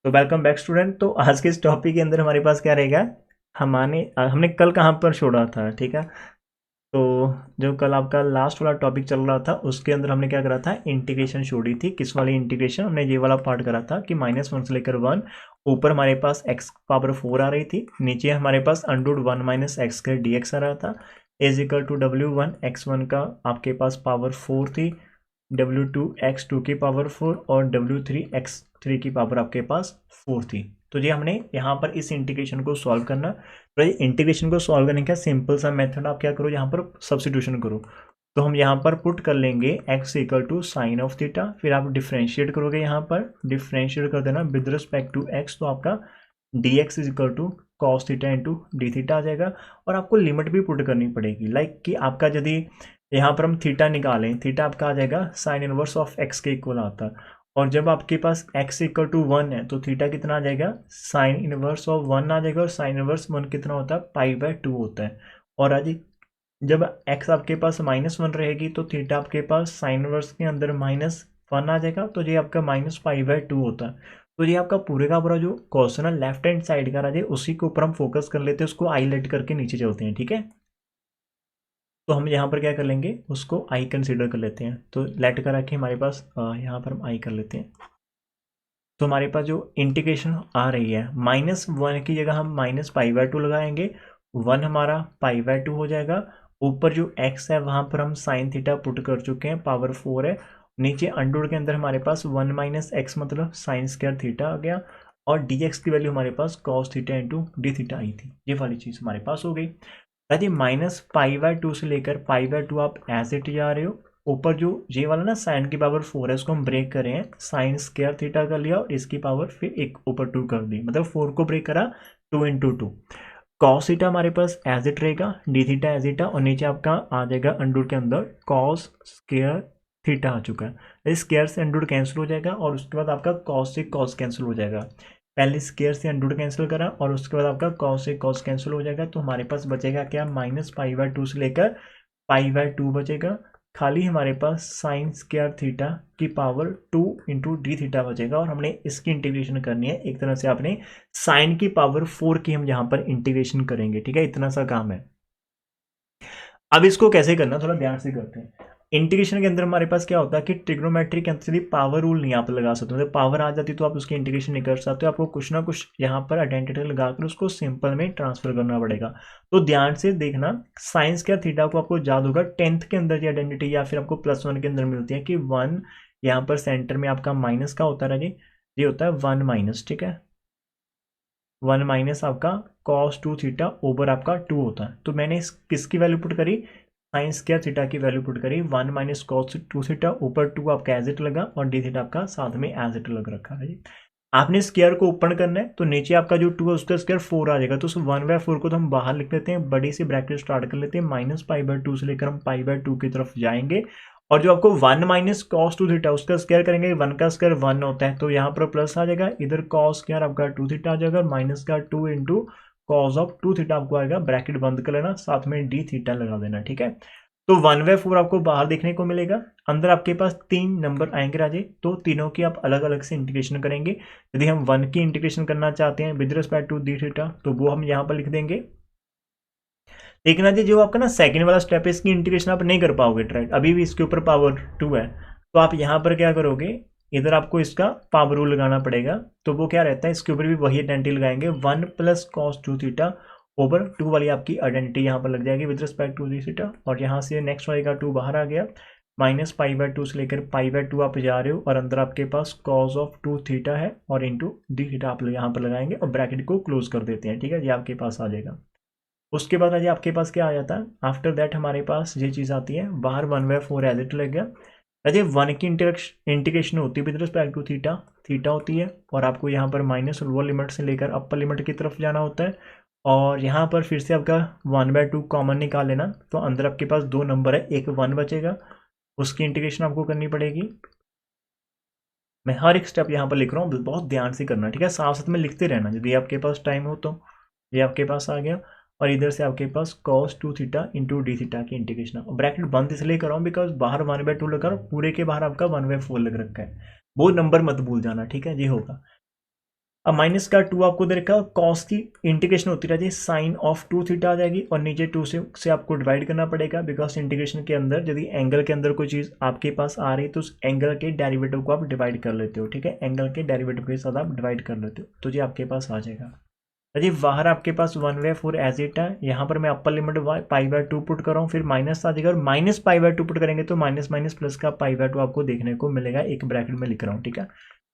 तो welcome back student. तो आज के इस टॉपिक के अंदर हमारे पास क्या रहेगा, हमने कल कहाँ पर छोड़ा था, ठीक है। तो जो कल आपका लास्ट वाला टॉपिक चल रहा था उसके अंदर हमने क्या करा था, इंटीग्रेशन छोड़ी थी। किस वाली इंटीग्रेशन, हमने ये वाला पार्ट करा था कि -1 से लेकर 1, ऊपर हमारे पास x पावर 4 आ रही थी, नीचे हमारे पास √1 - x स्क्वायर dx आ रहा था, is equal to W1 x1 का आपके पास पावर 4 थी, W2 x2 की पावर 4 और W3 x3 की पावर आपके पास 4 थी। तो ये हमने यहाँ पर इस इंटीग्रेशन को सॉल्व करना। तो ये इंटीग्रेशन को सॉल्व करने का सिंपल सा मेथड आप क्या करो, यहाँ पर सब्स्टिट्यूशन करो। तो हम यहाँ पर पुट कर लेंगे x equal to sine of theta, फिर आप डिफ्रेंशिएट करोगे, यहाँ पर डिफ्रेंशिएट कर देना विद रिस्पेक्ट टू x, तो आपका dx is equal to cos theta into d theta आ जाएगा। और आपको लिमिट भी पुट करनी पड़ेगी, लाइक कि आपका यदि यहाँ पर हम थीटा निकालें, थीटा आपका आ जाएगा साइन इनवर्स ऑफ x के इक्वल आता है। और जब आपके पास x इक्वल टू 1 है तो थीटा कितना आ जाएगा, साइन इनवर्स ऑफ 1 आ जाएगा। और साइन इनवर्स 1 कितना होता है, π/2 होता है। और आज जब x आपके पास -1 रहेगी तो थीटा आपके पास साइन इनवर्स के अंदर -1 आ जाएगा, तो ये आपका -π/2 होता है। तो ये आपका पूरे का पूरा जो क्वेश्चन है लेफ्ट हैंड साइड का राजे, उसी के ऊपर हम फोकस कर लेते हैं, उसको हाईलाइट करके नीचे चलते हैं, ठीक है। तो हम यहाँ पर क्या कर लेंगे, उसको आई कंसीडर कर लेते हैं। तो लेट कर रखे हमारे पास यहाँ पर हम आई कर लेते हैं। तो हमारे पास जो इंटीग्रेशन आ रही है, -1 की जगह हम -π/2 लगाएंगे, 1 हमारा π/2 हो जाएगा। ऊपर जो x है वहाँ पर हम साइन थीटा पुट कर चुके हैं, पावर 4 है। नीचे अंडर के अंदर हमारे पास 1 - x मतलब साइन स्क्वायर थीटा आ गया। और dx की वैल्यू हमारे पास cos theta into d theta आई थी, ये वाली चीज़ हमारे पास हो गई। यदि -π/2 से लेकर π/2 आप एज इट जा रहे हो, ऊपर जो ये वाला ना साइन की पावर 4 है, इसको हम ब्रेक कर रहे हैं, साइन स्क्वायर थीटा कर लिया और इसकी पावर फिर एक ऊपर 2 कर दी, मतलब 4 को ब्रेक करा, 2 इंटू 2। कॉस थीटा हमारे पास एज इट रहेगा, डी थीटा एज इट, और नीचे आपका आ जाएगा अंडर के अंदर कॉस स्क्वायर थीटा आ चुका है। स्क्वायर से अंडर कैंसिल हो जाएगा और उसके बाद आपका कॉस से कॉस कैंसिल हो जाएगा। पहले स्क्वायर से अंडर कैंसिल करा और उसके बाद आपका कॉस से कॉस कैंसिल हो जाएगा। तो हमारे पास बचेगा क्या, -π/2 से लेकर π/2 बचेगा। खाली हमारे पास साइन स्क्वायर थीटा की पावर 2 इंटू डी थीटा बचेगा। और हमने इसकी इंटीग्रेशन करनी है, एक तरह से आपने साइन की पावर 4 की हम यहाँ पर इंटीग्रेशन करेंगे, ठीक है। इतना सा काम है। अब इसको कैसे करना, थोड़ा ध्यान से करते हैं। इंटीग्रेशन के अंदर हमारे पास क्या होता है कि ट्रिग्नोमेट्री के अंदर पावर रूल नहीं आप लगा सकते, मतलब पावर आ जाती तो आप उसकी इंटीग्रेशन नहीं कर सकते, आपको कुछ ना कुछ यहाँ पर आइडेंटिटी लगाकर उसको सिंपल में ट्रांसफर करना पड़ेगा। तो ध्यान से देखना, साइंस का थीटा को आपको याद होगा 10th के अंदर ये आइडेंटिटी या फिर आपको +1 के अंदर मिलती है कि 1 यहाँ पर सेंटर में आपका माइनस का होता है, ये होता है 1 - ठीक है, 1 - आपका cos 2 थीटा ओवर आपका 2 होता है। तो मैंने किसकी वैल्यू पुट करी, साइन स्क्वायर थीटा की वैल्यू पुट करी, 1 - cos 2 थीटा ऊपर 2 आपका एज इट लगा और डी थीटा आपका साथ में एज इट लग रखा है। आपने स्क्वायर को ओपन करना है तो नीचे आपका जो 2 है उसका स्क्वायर 4 आ जाएगा, तो उस 1/4 को तो हम बाहर लिख लेते हैं, बड़ी सी ब्रैकेट स्टार्ट कर लेते हैं, -π/2 से लेकर हम π/2 की तरफ जाएंगे। और जो आपको 1 - cos 2 थीटा उसका स्क्वायर करेंगे, 1 का स्क्वायर 1 होता है, तो यहाँ पर प्लस आ जाएगा, इधर cos स्क्वायर आपका 2 थीटा आ जाएगा, माइनस का 2 इंटू कॉस ऑफ 2 थीटा आपको आएगा, ब्रैकेट बंद कर लेना, साथ में डी थीटा लगा देना, ठीक है। तो 1/4 आपको बाहर देखने को मिलेगा, अंदर आपके पास 3 नंबर आएंगे राजे, तो तीनों की आप अलग अलग से इंटीग्रेशन करेंगे। यदि हम 1 की इंटीग्रेशन करना चाहते हैं with respect to d theta, तो वो हम यहाँ पर लिख देंगे। लेकिन अजय जो आपका ना सेकंड वाला स्टेप है, इसकी इंटीग्रेशन आप नहीं कर पाओगे, राइट, अभी भी इसके ऊपर पावर 2 है। तो आप यहाँ पर क्या करोगे, इधर आपको इसका पावर रूल लगाना पड़ेगा। तो वो क्या रहता है, इसके ऊपर भी वही आइडेंटिटी लगाएंगे, 1 + cos 2 थीटा ओवर 2 वाली आपकी आइडेंटिटी यहाँ पर लग जाएगी with respect to d theta. और यहाँ से नेक्स्ट वाले का 2 बाहर आ गया, -π/2 से लेकर π/2 आप जा रहे हो, और अंदर आपके पास cos ऑफ 2 थीटा है और इंटू डी थीटा आप यहाँ पर लगाएंगे और ब्रैकेट को क्लोज कर देते हैं, ठीक है, ये आपके पास आ जाएगा। उसके बाद अजय आपके पास क्या आ जाता है, आफ्टर दैट हमारे पास ये चीज़ आती है, बाहर 1/4 एज इट लग गया। अजय 1 की इंटीग्रेशन होती है with respect to theta, theta होती है, और आपको यहाँ पर माइनस लोअर लिमिट से लेकर अपर लिमिट की तरफ जाना होता है। और यहाँ पर फिर से आपका 1/2 कॉमन निकाल लेना, तो अंदर आपके पास 2 नंबर है, एक 1 बचेगा, उसकी इंटीग्रेशन आपको करनी पड़ेगी। मैं हर एक स्टेप यहाँ पर लिख रहा हूँ, बहुत ध्यान से करना, ठीक है, साथ साथ में लिखते रहना यदि आपके पास टाइम हो तो। ये आपके पास आ गया, और इधर से आपके पास cos 2 theta into d theta की इंटीग्रेशन। ब्रैकेट बंद इसलिए कर रहा हूँ बिकॉज बाहर 1/2 लगा रहा हूँ, पूरे के बाहर आपका 1/4 लग रखा है, वो नंबर मत भूल जाना, ठीक है, ये होगा। अब माइनस का 2 आपको दे रखा है, कॉस की इंटीग्रेशन होती रहती है, साइन ऑफ 2 थीटा आ जाएगी और नीचे 2 से आपको डिवाइड करना पड़ेगा, बिकॉज इंटीग्रेशन के अंदर यदि एंगल के अंदर कोई चीज़ आपके पास आ रही है तो उस एंगल के डेरिवेटिव को आप डिवाइड कर लेते हो, ठीक है, एंगल के डेरिवेटिव के साथ आप डिवाइड कर लेते हो, तो जी आपके पास आ जाएगा। जी बाहर आपके पास 1/4 एज इट है, यहाँ पर मैं अपर लिमिट π/2 पुट कर रहा हूँ, फिर माइनस आ जाएगा और माइनस π/2 पुट करेंगे तो माइनस माइनस प्लस का π/2 आपको देखने को मिलेगा, एक ब्रैकेट में लिख रहा हूँ, ठीक है।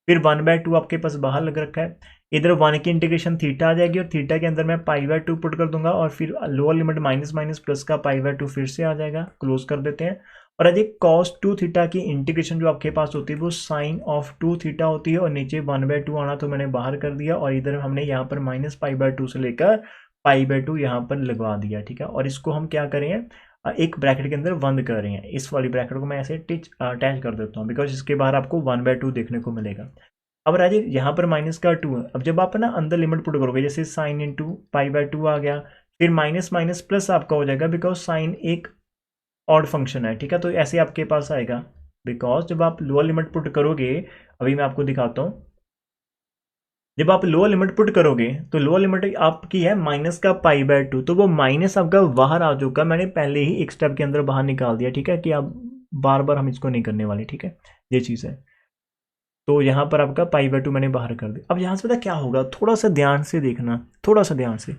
फिर 1/2 आपके पास बाहर लग रखा है, इधर 1 की इंटीग्रेशन थीटा आ जाएगी और थीटा के अंदर मैं π/2 पुट कर दूंगा और फिर lower limit minus minus plus का π/2 फिर से आ जाएगा, क्लोज कर देते हैं। और अभी cos 2 थीटा की इंटीग्रेशन जो आपके पास होती है वो साइन ऑफ 2 थीटा होती है और नीचे 1/2 आना तो मैंने बाहर कर दिया और इधर हमने यहाँ पर माइनस π/2 से लेकर π/2 यहाँ पर लगवा दिया, ठीक है। और इसको हम क्या करें, एक ब्रैकेट के अंदर बंद कर रहे हैं, इस वाली ब्रैकेट को मैं ऐसे अटैच कर देता हूँ बिकॉज इसके बाहर आपको 1/2 देखने को मिलेगा। अब राजीव यहाँ पर माइनस का 2 है, अब जब आप ना अंदर लिमिट पुट करोगे जैसे साइन इंटू π/2 आ गया, फिर माइनस माइनस प्लस आपका हो जाएगा बिकॉज साइन एक ऑड फंक्शन है, ठीक है, तो ऐसे आपके पास आएगा बिकॉज जब आप लोअर लिमिट पुट करोगे, अभी मैं आपको दिखाता हूँ, जब आप लोअर लिमिट पुट करोगे तो लोअर लिमिट आपकी है माइनस का π/2, तो वो माइनस आपका बाहर आ चुका, मैंने पहले ही एक स्टेप के अंदर बाहर निकाल दिया, ठीक है, कि आप बार बार हम इसको नहीं करने वाले, ठीक है, ये चीज़ है। तो यहाँ पर आपका π/2 मैंने बाहर कर दिया। अब यहाँ से पता क्या होगा, थोड़ा सा ध्यान से देखना, थोड़ा सा ध्यान से,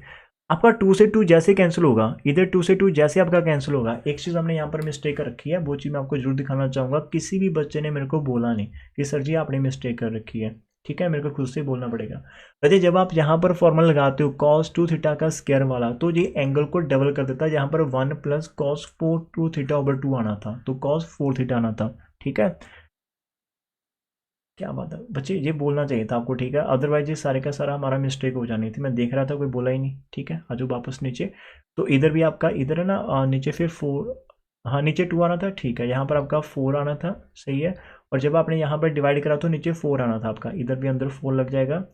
आपका 2 से 2 जैसे कैंसिल होगा, इधर 2 से 2 जैसे आपका कैंसिल होगा, एक चीज़ हमने यहाँ पर मिस्टेक कर रखी है, वो चीज़ मैं आपको जरूर दिखाना चाहूँगा, किसी भी बच्चे ने मेरे को बोला नहीं कि सर जी आपने मिस्टेक कर रखी है, ठीक है, मेरे को खुद से बोलना पड़ेगा। अरे जब आप यहाँ पर फॉर्मूला लगाते हो cos 2 थीटा का स्क्वायर वाला, तो ये एंगल को डबल कर देता है, यहाँ पर 1 + cos 4 2 थीटा/2 आना था, तो cos 4 थीटा आना था, ठीक है। क्या बात है बच्चे, ये बोलना चाहिए था आपको, ठीक है, अदरवाइज ये सारे का सारा हमारा मिस्टेक हो जानी थी, मैं देख रहा था कोई बोला ही नहीं, ठीक है। आजू वापस नीचे, तो इधर भी आपका इधर है ना, नीचे फिर 4, हाँ नीचे 2 आना था, ठीक है, यहाँ पर आपका 4 आना था, सही है। और जब आपने यहाँ पर डिवाइड करा तो नीचे 4 आना था आपका, इधर भी अंदर 4 लग जाएगा,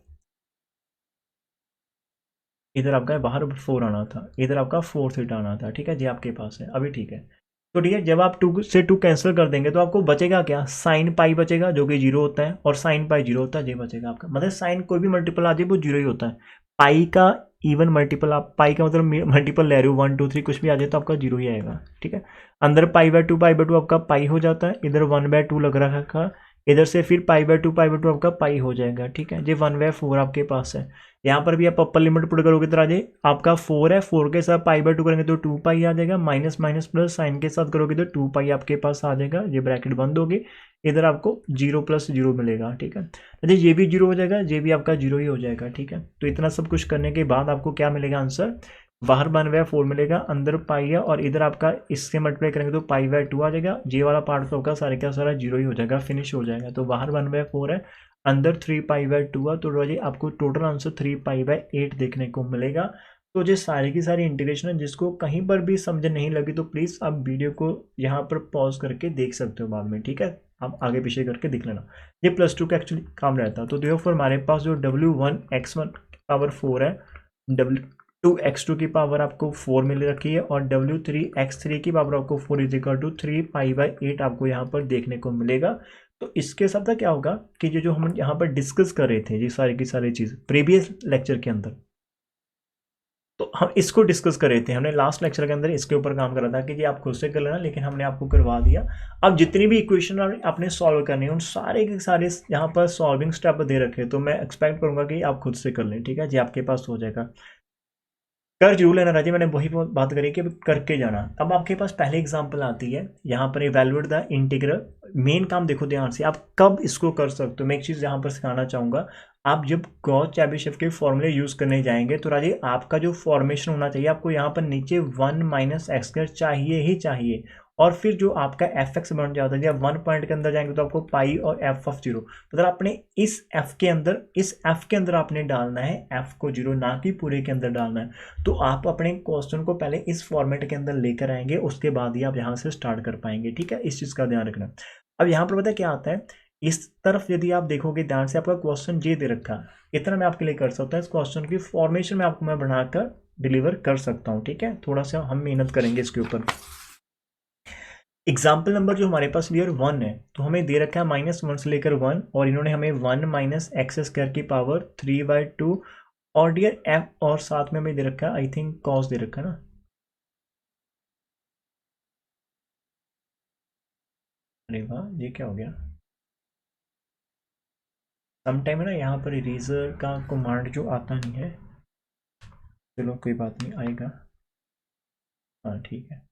इधर आपका बाहर 4 आना था, इधर आपका 4 थीटा आना था, ठीक है जी, आपके पास है अभी, ठीक है। तो ठीक है, जब आप 2 से 2 कैंसिल कर देंगे तो आपको बचेगा क्या, साइन पाई बचेगा जो कि 0 होता है और साइन पाई 0 होता है, ये बचेगा आपका, मतलब साइन कोई भी मल्टीपल आ जाए वो 0 ही होता है, पाई का इवन मल्टीपल, आप पाई का मतलब मल्टीपल ले रहे हो 1 2 3 कुछ भी आ जाए तो आपका 0 ही आएगा, ठीक है। अंदर π/2 आपका पाई हो जाता है, इधर 1/2 लग रखा है, इधर से फिर π/2 आपका पाई हो जाएगा, ठीक है, ये 1/4 आपके पास है। यहाँ पर भी आप अपर लिमिट पुट करोगे तो राजे आपका 4 है, 4 के साथ π/2 करेंगे तो 2π आ जाएगा, माइनस माइनस प्लस साइन के साथ करोगे तो 2π आपके पास आ जाएगा, ये ब्रैकेट बंद होगी, इधर आपको 0 + 0 मिलेगा, ठीक है। अरे ये भी 0 हो जाएगा, ये भी आपका 0 ही हो जाएगा, ठीक है। तो इतना सब कुछ करने के बाद आपको क्या मिलेगा आंसर, बाहर 1/4 मिलेगा, अंदर पाई है और इधर आपका इससे मल्टीप्लाई करेंगे तो π/2 आ जाएगा, ये वाला पार्ट तो होगा सारे का सारा 0 ही हो जाएगा, फिनिश हो जाएगा। तो बाहर 1/4 है, अंदर 3π/2 है, तो रोजी आपको टोटल आंसर 3π/8 देखने को मिलेगा। तो ये सारी की सारी इंटीग्रेशन है, जिसको कहीं पर भी समझ नहीं लगी तो प्लीज़ आप वीडियो को यहाँ पर पॉज करके देख सकते हो बाद में, ठीक है, आप आगे पीछे करके देख लेना, ये +2 का एक्चुअली काम रहता है। तो देखो फिर हमारे पास जो W1x1 है, W2x2 की पावर आपको 4 मिल रखी है और W3x3 की पावर आपको 4 = 3π/8 आपको यहाँ पर देखने को मिलेगा। तो इसके साथ क्या होगा कि जो हम यहाँ पर डिस्कस कर रहे थे ये सारी की सारी चीज़ प्रीवियस लेक्चर के अंदर, तो हम इसको डिस्कस कर रहे थे, हमने लास्ट लेक्चर के अंदर इसके ऊपर काम करा था कि ये आप खुद से कर लेना, लेकिन हमने आपको करवा दिया। अब जितनी भी इक्वेशन आपने सॉल्व करनी है उन सारे के सारे यहाँ पर सॉल्विंग स्टेप दे रखे, तो मैं एक्सपेक्ट करूँगा कि आप खुद से कर लें, ठीक है जी, आपके पास हो जाएगा। कर जरूर लेना राजी, मैंने वही बात करी कि करके जाना। अब आपके पास पहले एग्जांपल आती है यहाँ पर इवैल्यूएट द इंटीग्रल, मेन काम देखो ध्यान से, आप कब इसको कर सकते हो, मैं एक चीज़ यहाँ पर सिखाना चाहूँगा, आप जब गॉस-चैबिशेव के फॉर्मूले यूज़ करने जाएंगे तो राजी आपका जो फॉर्मेशन होना चाहिए, आपको यहाँ पर नीचे 1 - x² चाहिए ही चाहिए, और फिर जो आपका f(x) बन जाता है, जब 1 पॉइंट के अंदर जाएंगे तो आपको पाई और f(0), मतलब आपने इस f के अंदर आपने डालना है f को 0, ना कि पूरे के अंदर डालना है। तो आप अपने क्वेश्चन को पहले इस फॉर्मेट के अंदर लेकर आएंगे, उसके बाद ही आप यहाँ से स्टार्ट कर पाएंगे, ठीक है, इस चीज़ का ध्यान रखना। अब यहाँ पर पता है क्या आता है, इस तरफ यदि आप देखोगे ध्यान से, आपका क्वेश्चन ये दे रखा है, इतना मैं आपके लिए कर सकता हूँ, इस क्वेश्चन की फॉर्मेशन में आपको मैं बनाकर डिलीवर कर सकता हूँ, ठीक है, थोड़ा सा हम मेहनत करेंगे इसके ऊपर। एग्जाम्पल नंबर जो हमारे पास लियर 1 है, तो हमें दे रखा है -1 से लेकर 1, और इन्होंने हमें 1 माइनस एक्स स्क्वायर की पावर 3/2 और डियर एफ, और साथ में हमें दे रखा है आई थिंक कॉस दे रखा है ना। अरे वाह, ये क्या हो गया? समटाइम है ना यहाँ पर इरेजर का कमांड जो आता नहीं है, चलो कोई बात नहीं, आएगा। हाँ ठीक है,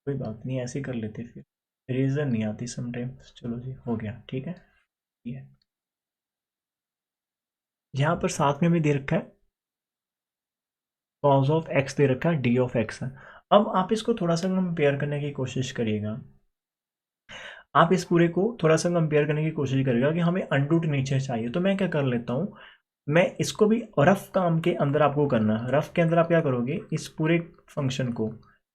कोई बात नहीं, ऐसे कर लेते फिर। इरेजर नहीं आती समटाइम्स, चलो जी हो गया, ठीक है। ये यहाँ पर साथ में भी दे रखा है कॉज ऑफ एक्स, दे रखा है डी ऑफ एक्स है। अब आप इसको थोड़ा सा कंपेयर करने की कोशिश करिएगा, आप इस पूरे को थोड़ा सा कंपेयर करने की कोशिश करिएगा कि हमें अनरूट नीचे चाहिए, तो मैं क्या कर लेता हूँ, मैं इसको भी रफ काम के अंदर आपको करना है। रफ के अंदर आप क्या करोगे, इस पूरे फंक्शन को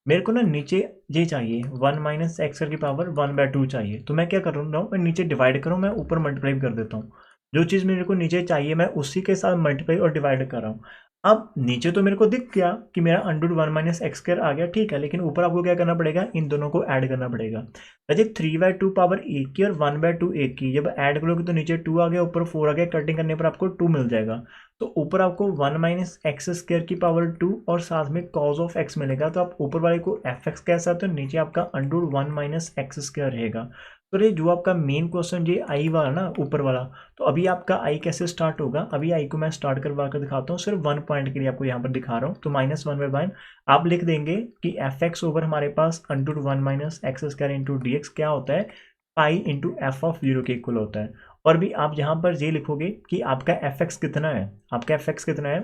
मेरे को ना नीचे ये चाहिए 1 माइनस एक्स की पावर 1/2 चाहिए, तो मैं क्या कर रहा हूँ, मैं नीचे डिवाइड करूँ, मैं ऊपर मल्टीप्लाई कर देता हूँ। जो चीज़ मेरे को नीचे चाहिए मैं उसी के साथ मल्टीप्लाई और डिवाइड कर रहा हूँ। अब नीचे तो मेरे को दिख गया कि मेरा अंडर 1 माइनस एक्स स्क्वायर आ गया, ठीक है, लेकिन ऊपर आपको क्या करना पड़ेगा, इन दोनों को ऐड करना पड़ेगा। वैसे 3/2 पावर एक की और 1/2 एक की, जब ऐड करोगे तो नीचे 2 आ गया, ऊपर 4 आ गया, कटिंग करने पर आपको 2 मिल जाएगा। तो ऊपर आपको 1 माइनस एक्स स्क्वायर की पावर 2 और साथ में कॉज ऑफ एक्स मिलेगा, तो आप ऊपर वाले को एफ एक्स कह सकते हो, नीचे आपका अंडर 1 माइनस एक्स स्क्वायर रहेगा। तो ये जो आपका मेन क्वेश्चन ये आई वाला ना ऊपर वाला, तो अभी आपका आई कैसे स्टार्ट होगा, अभी आई को मैं स्टार्ट करवा कर दिखाता हूँ, सिर्फ 1 पॉइंट के लिए आपको यहाँ पर दिखा रहा हूँ। तो -1/1 आप लिख देंगे कि एफ एक्स ओवर हमारे पास under 1 minus x square into d x क्या होता है, पाई इंटू एफ ऑफ 0 के इक्वल होता है। और भी आप यहाँ पर ये लिखोगे कि आपका एफ एक्स कितना है, आपका एफ एक्स कितना है,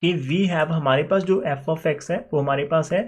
कि वी हैव, हमारे पास जो एफ ऑफ एक्स है वो हमारे पास है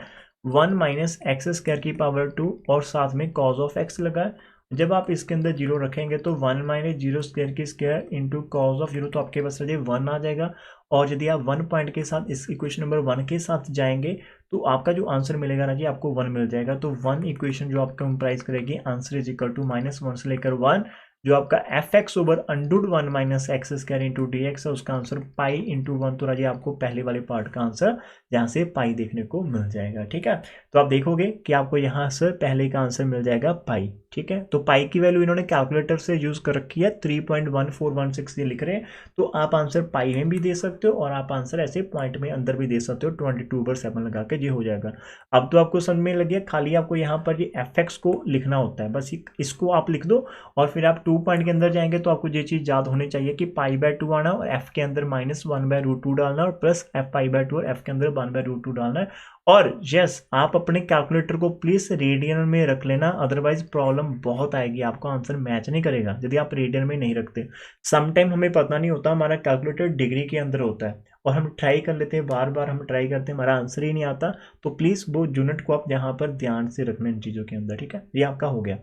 1 माइनस एक्स स्क्वायर की पावर 2 और साथ में कॉज ऑफ एक्स लगा है। जब आप इसके अंदर जीरो रखेंगे तो 1 माइनस जीरो स्क्वायर की square into cos of zero, तो आपके पास ये 1 आ जाएगा। और यदि आप 1 पॉइंट के साथ इस इक्वेशन नंबर 1 के साथ जाएंगे तो आपका जो आंसर मिलेगा ना जी, आपको 1 मिल जाएगा। तो 1 इक्वेशन जो आपका कंप्राइज करेगी आंसर इज इक्वल टू -1 से लेकर 1, जो आपका f x over under 1 minus x square into d x है, उसका आंसर पाई इंटू 1। तो राजी आपको पहले वाले पार्ट का आंसर यहाँ से पाई देखने को मिल जाएगा, ठीक है। तो आप देखोगे कि आपको यहाँ से पहले का आंसर मिल जाएगा पाई, ठीक है। तो पाई की वैल्यू इन्होंने कैलकुलेटर से यूज कर रखी है, 3.1416 ये लिख रहे हैं। तो आप आंसर पाई में भी दे सकते हो और आप आंसर ऐसे पॉइंट में अंदर भी दे सकते हो, 22/7 लगा के ये हो जाएगा। अब तो आपको समझ में लग गया, खाली आपको यहाँ पर ये एफ एक्स को लिखना होता है, बस इसको आप लिख दो और फिर आप 2 पॉइंट के अंदर जाएंगे तो आपको ये चीज़ याद होनी चाहिए कि पाई/2 आना और एफ के अंदर -1/√2 डालना और प्लस एफ पाई/2 और एफ के अंदर 1/√2 डालना है। और यस, आप अपने कैलकुलेटर को प्लीज रेडियन में रख लेना, अदरवाइज प्रॉब्लम बहुत आएगी, आपको आंसर मैच नहीं करेगा यदि आप रेडियन में नहीं रखते। समटाइम हमें पता नहीं होता, हमारा कैलकुलेटर डिग्री के अंदर होता है और हम ट्राई कर लेते हैं, बार बार हम ट्राई करते हैं, हमारा आंसर ही नहीं आता। तो प्लीज वो यूनिट को आप यहाँ पर ध्यान से रखना इन चीज़ों के अंदर, ठीक है। ये आपका हो गया।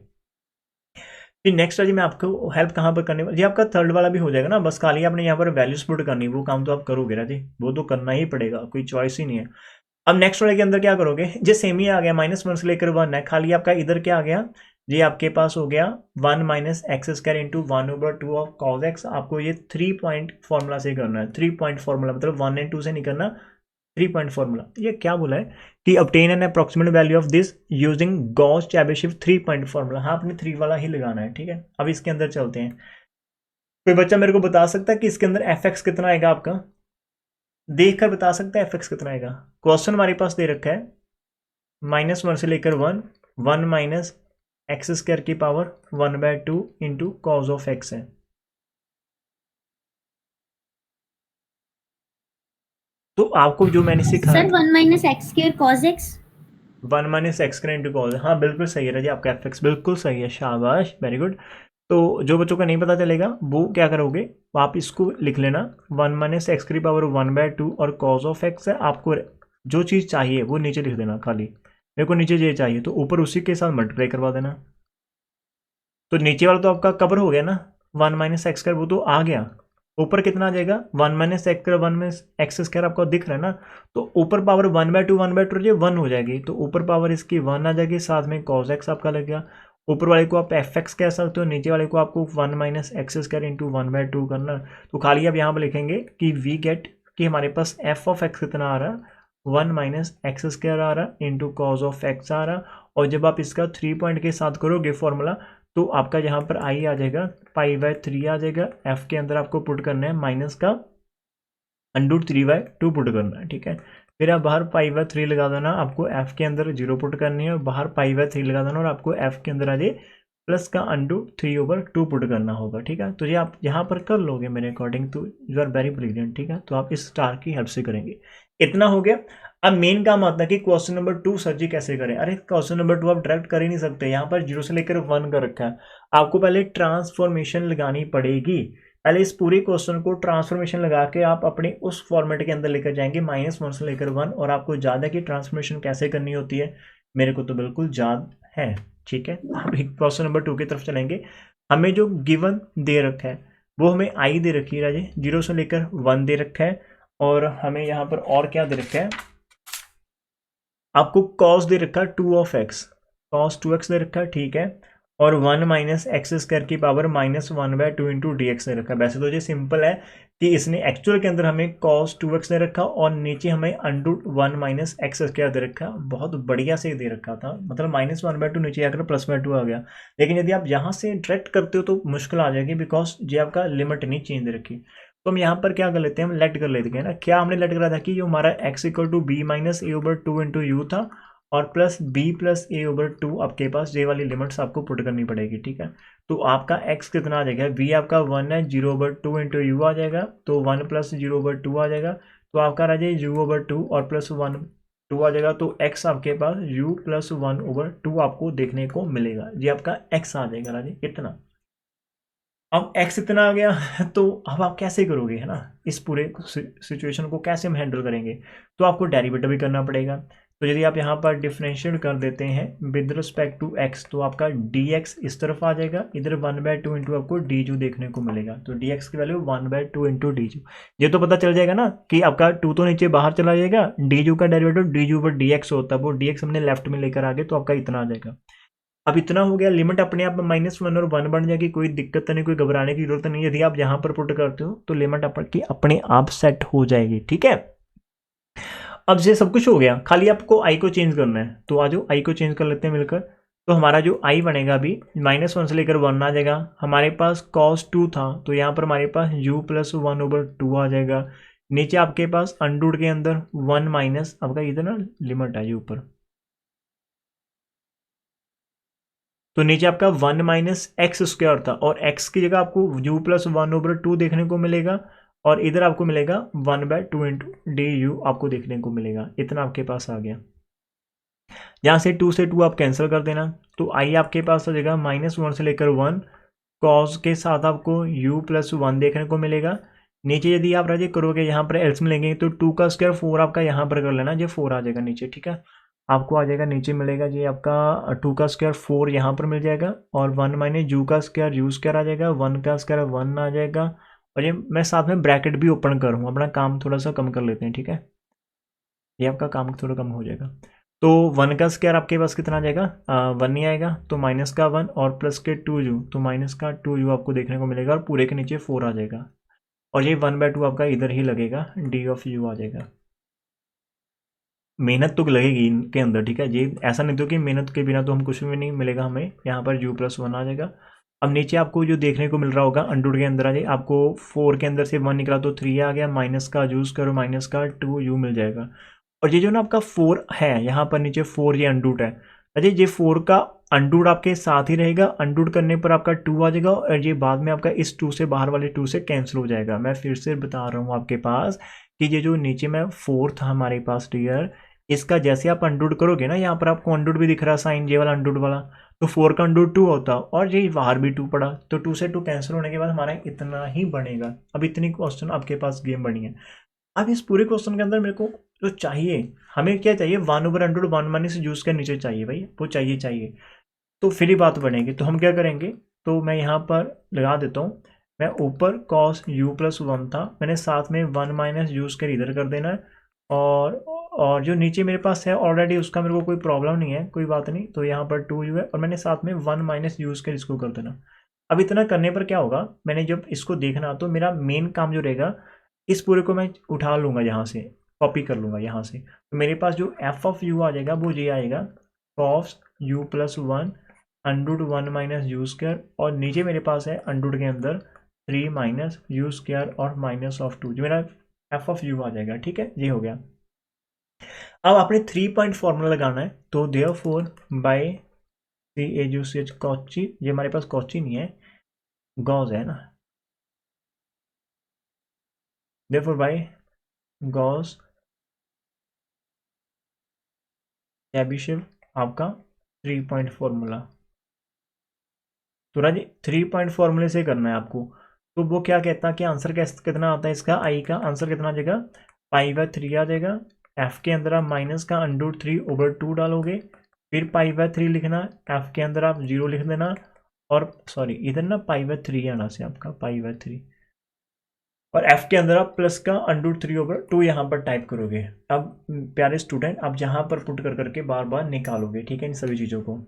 फिर नेक्स्ट वाली मैं आपको हेल्प कहाँ पर करने वाली, ये आपका थर्ड वाला भी हो जाएगा ना, बस खाली आपने यहाँ पर वैल्यूज पुट करनी, वो काम तो आप करोगे ना जी, वो तो करना ही पड़ेगा, कोई चॉइस ही नहीं है। अब नेक्स्ट वाले के अंदर क्या करोगे, जो सेम ही आ गया, -1 से लेकर 1 है, खाली आपका इधर क्या आ गया, ये आपके पास हो गया 1 minus x square into 1/2 of cos x. आपको ये 3 पॉइंट फॉर्मूला से करना है, 3 पॉइंट फॉर्मूला मतलब 1 और 2 से नहीं करना, 3 पॉइंट फॉर्मूला। ये क्या बोला है कि obtain an approximate value of this using Gauss Chebyshev 3 point formula. हाँ, आपने 3 वाला ही लगाना है, ठीक है। अब इसके अंदर चलते हैं, कोई बच्चा मेरे को बता सकता है कि इसके अंदर एफ एक्स कितना आएगा, आपका देखकर बता सकता है एफ एक्स कितना आएगा। क्वेश्चन हमारे पास दे रखा है -1 से लेकर 1, 1 माइनस एक्स स्क्वायर की power 1/2 into cos of x है। तो आपको जो मैंने सिखाया, sir 1 minus x square cos x, 1 minus x square into cos, हाँ बिल्कुल सही है राजी, आपका एफ एक्स बिल्कुल सही है, शाबाश, वेरी गुड। तो जो बच्चों का नहीं पता चलेगा वो क्या करोगे, आप इसको लिख लेना 1 माइनस एक्स की पावर 1/2 और कॉज ऑफ एक्स है। आपको जो चीज़ चाहिए वो नीचे लिख देना, खाली मेरे को नीचे ये चाहिए तो ऊपर उसी के साथ मल्टीप्लाई करवा देना। तो नीचे वाला तो आपका कवर हो गया ना, 1 माइनस एक्स स्क्वायर वो तो आ गया, ऊपर कितना आ जाएगा 1 minus x square, 1 minus x square आपको दिख रहा है ना, तो ऊपर पावर 1/2 ये 1 हो जाएगी, तो ऊपर पावर इसकी 1 आ जाएगी, साथ में कॉज एक्स आपका लग गया। ऊपर वाले को आप एफ एक्स कह सकते हो, नीचे वाले को आपको 1 माइनस एक्स स्क्वायर इंटू 1/2 करना। तो खाली आप यहाँ पर लिखेंगे कि वी गेट कि हमारे पास एफ ऑफ एक्स कितना आ रहा, 1 माइनस एक्स स्क्वायर आ रहा इंटू कॉज ऑफ एक्स आ रहा, और जब आप इसका 3 पॉइंट के साथ करोगे फॉर्मूला तो आपका यहाँ पर आई आ जाएगा π/3 आ जाएगा। एफ के अंदर आपको पुट करना है माइनस का √3/2 पुट करना है, ठीक है। फिर आप बाहर π/3 लगा देना, आपको एफ के अंदर 0 पुट करनी है और बाहर π/3 लगा देना और आपको एफ के अंदर आ जाए प्लस का √3/2 पुट करना होगा, ठीक है। तो ये आप यहाँ पर कर लोगे मेरे अकॉर्डिंग, तो यू आर वेरी ब्रिलियंट, ठीक है। तो आप इस स्टार की हेल्प से करेंगे। इतना हो गया। अब मेन काम आता है कि क्वेश्चन नंबर 2 सर जी कैसे करें। अरे क्वेश्चन नंबर 2 आप डायरेक्ट कर ही नहीं सकते, यहाँ पर 0 से लेकर 1 का रखा है, आपको पहले ट्रांसफॉर्मेशन लगानी पड़ेगी। पहले इस पूरे क्वेश्चन को ट्रांसफॉर्मेशन लगा के आप अपने उस फॉर्मेट के अंदर लेकर जाएंगे -1 से लेकर 1, और आपको याद है कि ट्रांसफॉर्मेशन कैसे करनी होती है, मेरे को तो बिल्कुल याद है, ठीक है। अब क्वेश्चन नंबर 2 की तरफ चलेंगे। हमें जो गिवन दे रखा है वो हमें आई दे रखी है राजे, 0 से लेकर 1 दे रखा है, और हमें यहाँ पर और क्या दे रखा है, आपको कॉस दे रखा है 2 ऑफ एक्स, कॉस 2x दे रखा है, ठीक है। और 1 माइनस एक्स स्क्वायर की पावर -1/2 इंटू डी एक्स दे रखा है। वैसे तो ये सिंपल है कि इसने एक्चुअल के अंदर हमें cos 2x दे रखा और नीचे हमें √1 माइनस एक्स स्क्वायर दे रखा, बहुत बढ़िया से दे रखा था, मतलब -1/2 नीचे आकर +/2 आ गया। लेकिन यदि आप यहाँ से डायरेक्ट करते हो तो मुश्किल आ जाएगी, बिकॉज ये आपका लिमिट नहीं चेंज दे रखी। तो हम यहाँ पर क्या कर लेते हैं, हम लेट कर लेते हैं ना। क्या हमने लेट करा था कि जो हमारा x = b - a/2 into you था, और प्लस b + a/2 आपके पास ये वाली लिमिट्स आपको पुट करनी पड़ेगी, ठीक है। तो आपका x कितना आ जाएगा, v आपका 1 है, 0/2 इंटू यू आ जाएगा, तो 1 + 0/2 आ जाएगा, तो आपका रह जाए u/2 और +1 2 आ जाएगा, तो x आपके पास u + 1/2 आपको देखने को मिलेगा। ये आपका x आ जाएगा राजे इतना। अब x इतना आ गया तो अब आप कैसे करोगे, है ना, इस पूरे सिचुएशन को कैसे हम हैंडल करेंगे, तो आपको डेरिवेटिव भी करना पड़ेगा। तो यदि आप यहाँ पर डिफरेंशिएट कर देते हैं विद रिस्पेक्ट टू x, तो आपका dx इस तरफ आ जाएगा, इधर 1/2 इंटू आपको du देखने को मिलेगा, तो dx की वैल्यू 1/2 इंटू du। ये तो पता चल जाएगा ना कि आपका 2 तो नीचे बाहर चला जाएगा, du का डेरिवेटिव du/dx होता है, वो dx हमने लेफ्ट में लेकर आ गए, तो आपका इतना आ जाएगा। अब इतना हो गया, लिमिट अपने आप -1 और 1 बन जाएगी, कोई दिक्कत नहीं, कोई घबराने की जरूरत नहीं। यदि आप यहाँ पर पुट करते हो तो लिमिट आपकी अपने आप सेट हो जाएगी, ठीक है। अब ये सब कुछ हो गया, खाली आपको आई को चेंज करना है, तो आ जाओ आई को चेंज कर लेते हैं मिलकर। तो हमारा जो आई बनेगा अभी -1 से लेकर 1 आ जाएगा, हमारे पास cos 2 था, तो यहाँ पर हमारे पास u + 1/2 आ जाएगा। नीचे आपके पास अंडूड के अंदर 1 माइनस आपका इधर ना लिमिट है ऊपर, तो नीचे आपका 1 माइनस एक्स स्क्वायर था, और x की जगह आपको u + 1/2 देखने को मिलेगा, और इधर आपको मिलेगा 1/2 इंटू du आपको देखने को मिलेगा। इतना आपके पास आ गया। यहाँ से 2 से 2 आप कैंसिल कर देना, तो आई आपके पास आ जाएगा -1 से लेकर 1, कॉस के साथ आपको u + 1 देखने को मिलेगा। नीचे यदि आप राजे करोगे यहाँ पर एल्स में लेंगे तो 2 का स्क्वायर 4 आपका यहाँ पर कर लेना, ये 4 आ जाएगा नीचे, ठीक है। आपको आ जाएगा नीचे मिलेगा जी आपका 2 का स्क्वायर 4 यहाँ पर मिल जाएगा, और 1 माइनस u का स्क्वायर u स्क्वायर आ जाएगा, 1 का स्क्वायर 1 आ जाएगा, और ये मैं साथ में ब्रैकेट भी ओपन करूँ, अपना काम थोड़ा सा कम कर लेते हैं, ठीक है। ये आपका काम थोड़ा कम हो जाएगा। तो 1 का स्क्वायर आपके पास कितना आ जाएगा, 1 ही आएगा, तो माइनस का 1 और प्लस के 2u, तो माइनस का 2u आपको देखने को मिलेगा, और पूरे के नीचे 4 आ जाएगा, और ये 1/2 आपका इधर ही लगेगा, d ऑफ u आ जाएगा। मेहनत तो लगेगी इनके अंदर, ठीक है। ये ऐसा नहीं तो कि मेहनत के बिना तो हम कुछ भी नहीं मिलेगा हमें, यहाँ पर u + 1 आ जाएगा। अब नीचे आपको जो देखने को मिल रहा होगा अंडूड के अंदर आ जाए, आपको 4 के अंदर से 1 निकला तो 3 आ गया, माइनस का यूज करो, माइनस का 2u मिल जाएगा। और ये जो ना आपका 4 है यहाँ पर नीचे 4 ये अंडूड है, अजय ये 4 का अंडूड आपके साथ ही रहेगा, अंडूड करने पर आपका 2 आ जाएगा, और ये बाद में आपका इस 2 से बाहर वाले 2 से कैंसिल हो जाएगा। मैं फिर से बता रहा हूँ आपके पास कि ये जो नीचे में 4 था हमारे पास डियर, इसका जैसे आप अंडूड करोगे ना, यहाँ पर आपको अंडूड भी दिख रहा है साइन, ये वाला अंडूड वाला, तो 4 का अंडूड 2 होता, और ये बाहर भी 2 पड़ा, तो 2 से 2 कैंसिल होने के बाद हमारा इतना ही बनेगा। अब इतनी क्वेश्चन आपके पास गेम बनी है। अब इस पूरे क्वेश्चन के अंदर मेरे को जो चाहिए, हमें क्या चाहिए, 1/√1 माइनस यूज के नीचे चाहिए भाई, वो चाहिए, तो फिर ही बात बनेगी। तो हम क्या करेंगे, तो मैं यहाँ पर लगा देता हूँ, मैं ऊपर cos u + 1 था, मैंने साथ में 1 माइनस यूज कर इधर कर देना है, और जो नीचे मेरे पास है ऑलरेडी उसका मेरे को कोई प्रॉब्लम नहीं है, कोई बात नहीं, तो यहाँ पर 2u है, और मैंने साथ में 1 माइनस यूज कर इसको कर देना। अब इतना करने पर क्या होगा, मैंने जब इसको देखना तो मेरा मेन काम जो रहेगा, इस पूरे को मैं उठा लूँगा यहाँ से, कॉपी कर लूँगा यहाँ से, तो मेरे पास जो एफ ऑफ यू आ जाएगा वो ये आएगा cos u plus one under 1 minus you square, और नीचे मेरे पास है अंडर के अंदर 3 माइनस यू स्क्वायर और माइनस ऑफ 2, जो मेरा एफ ऑफ यू आ जाएगा। ठीक है, ये हो गया। अब आपने 3 पॉइंट फॉर्मूला लगाना है, तो therefore by C A U C H Cauchy, ये हमारे पास कॉची नहीं है, गॉस है ना, देयरफॉर बाय गॉस चैबिशेव आपका 3 पॉइंट फॉर्मूला। तो राजी 3 पॉइंट फॉर्मूले से करना है आपको। तो वो क्या कहता है कि आंसर कितना आता है इसका, आई का आंसर कितना आ जाएगा, पाई बाय 3 आ जाएगा। एफ के अंदर आप माइनस का अंडर 3 ओवर 2 डालोगे, फिर पाई बाय 3 लिखना, एफ के अंदर आप 0 लिख देना, और सॉरी इधर ना पाई बाय 3 आना से आपका पाई बाय 3, और एफ के अंदर आप प्लस का अंडर 3 ओवर 2 यहाँ पर टाइप करोगे। अब प्यारे स्टूडेंट आप यहाँ पर पुट कर करके बार बार निकालोगे, ठीक है, इन सभी चीज़ों को।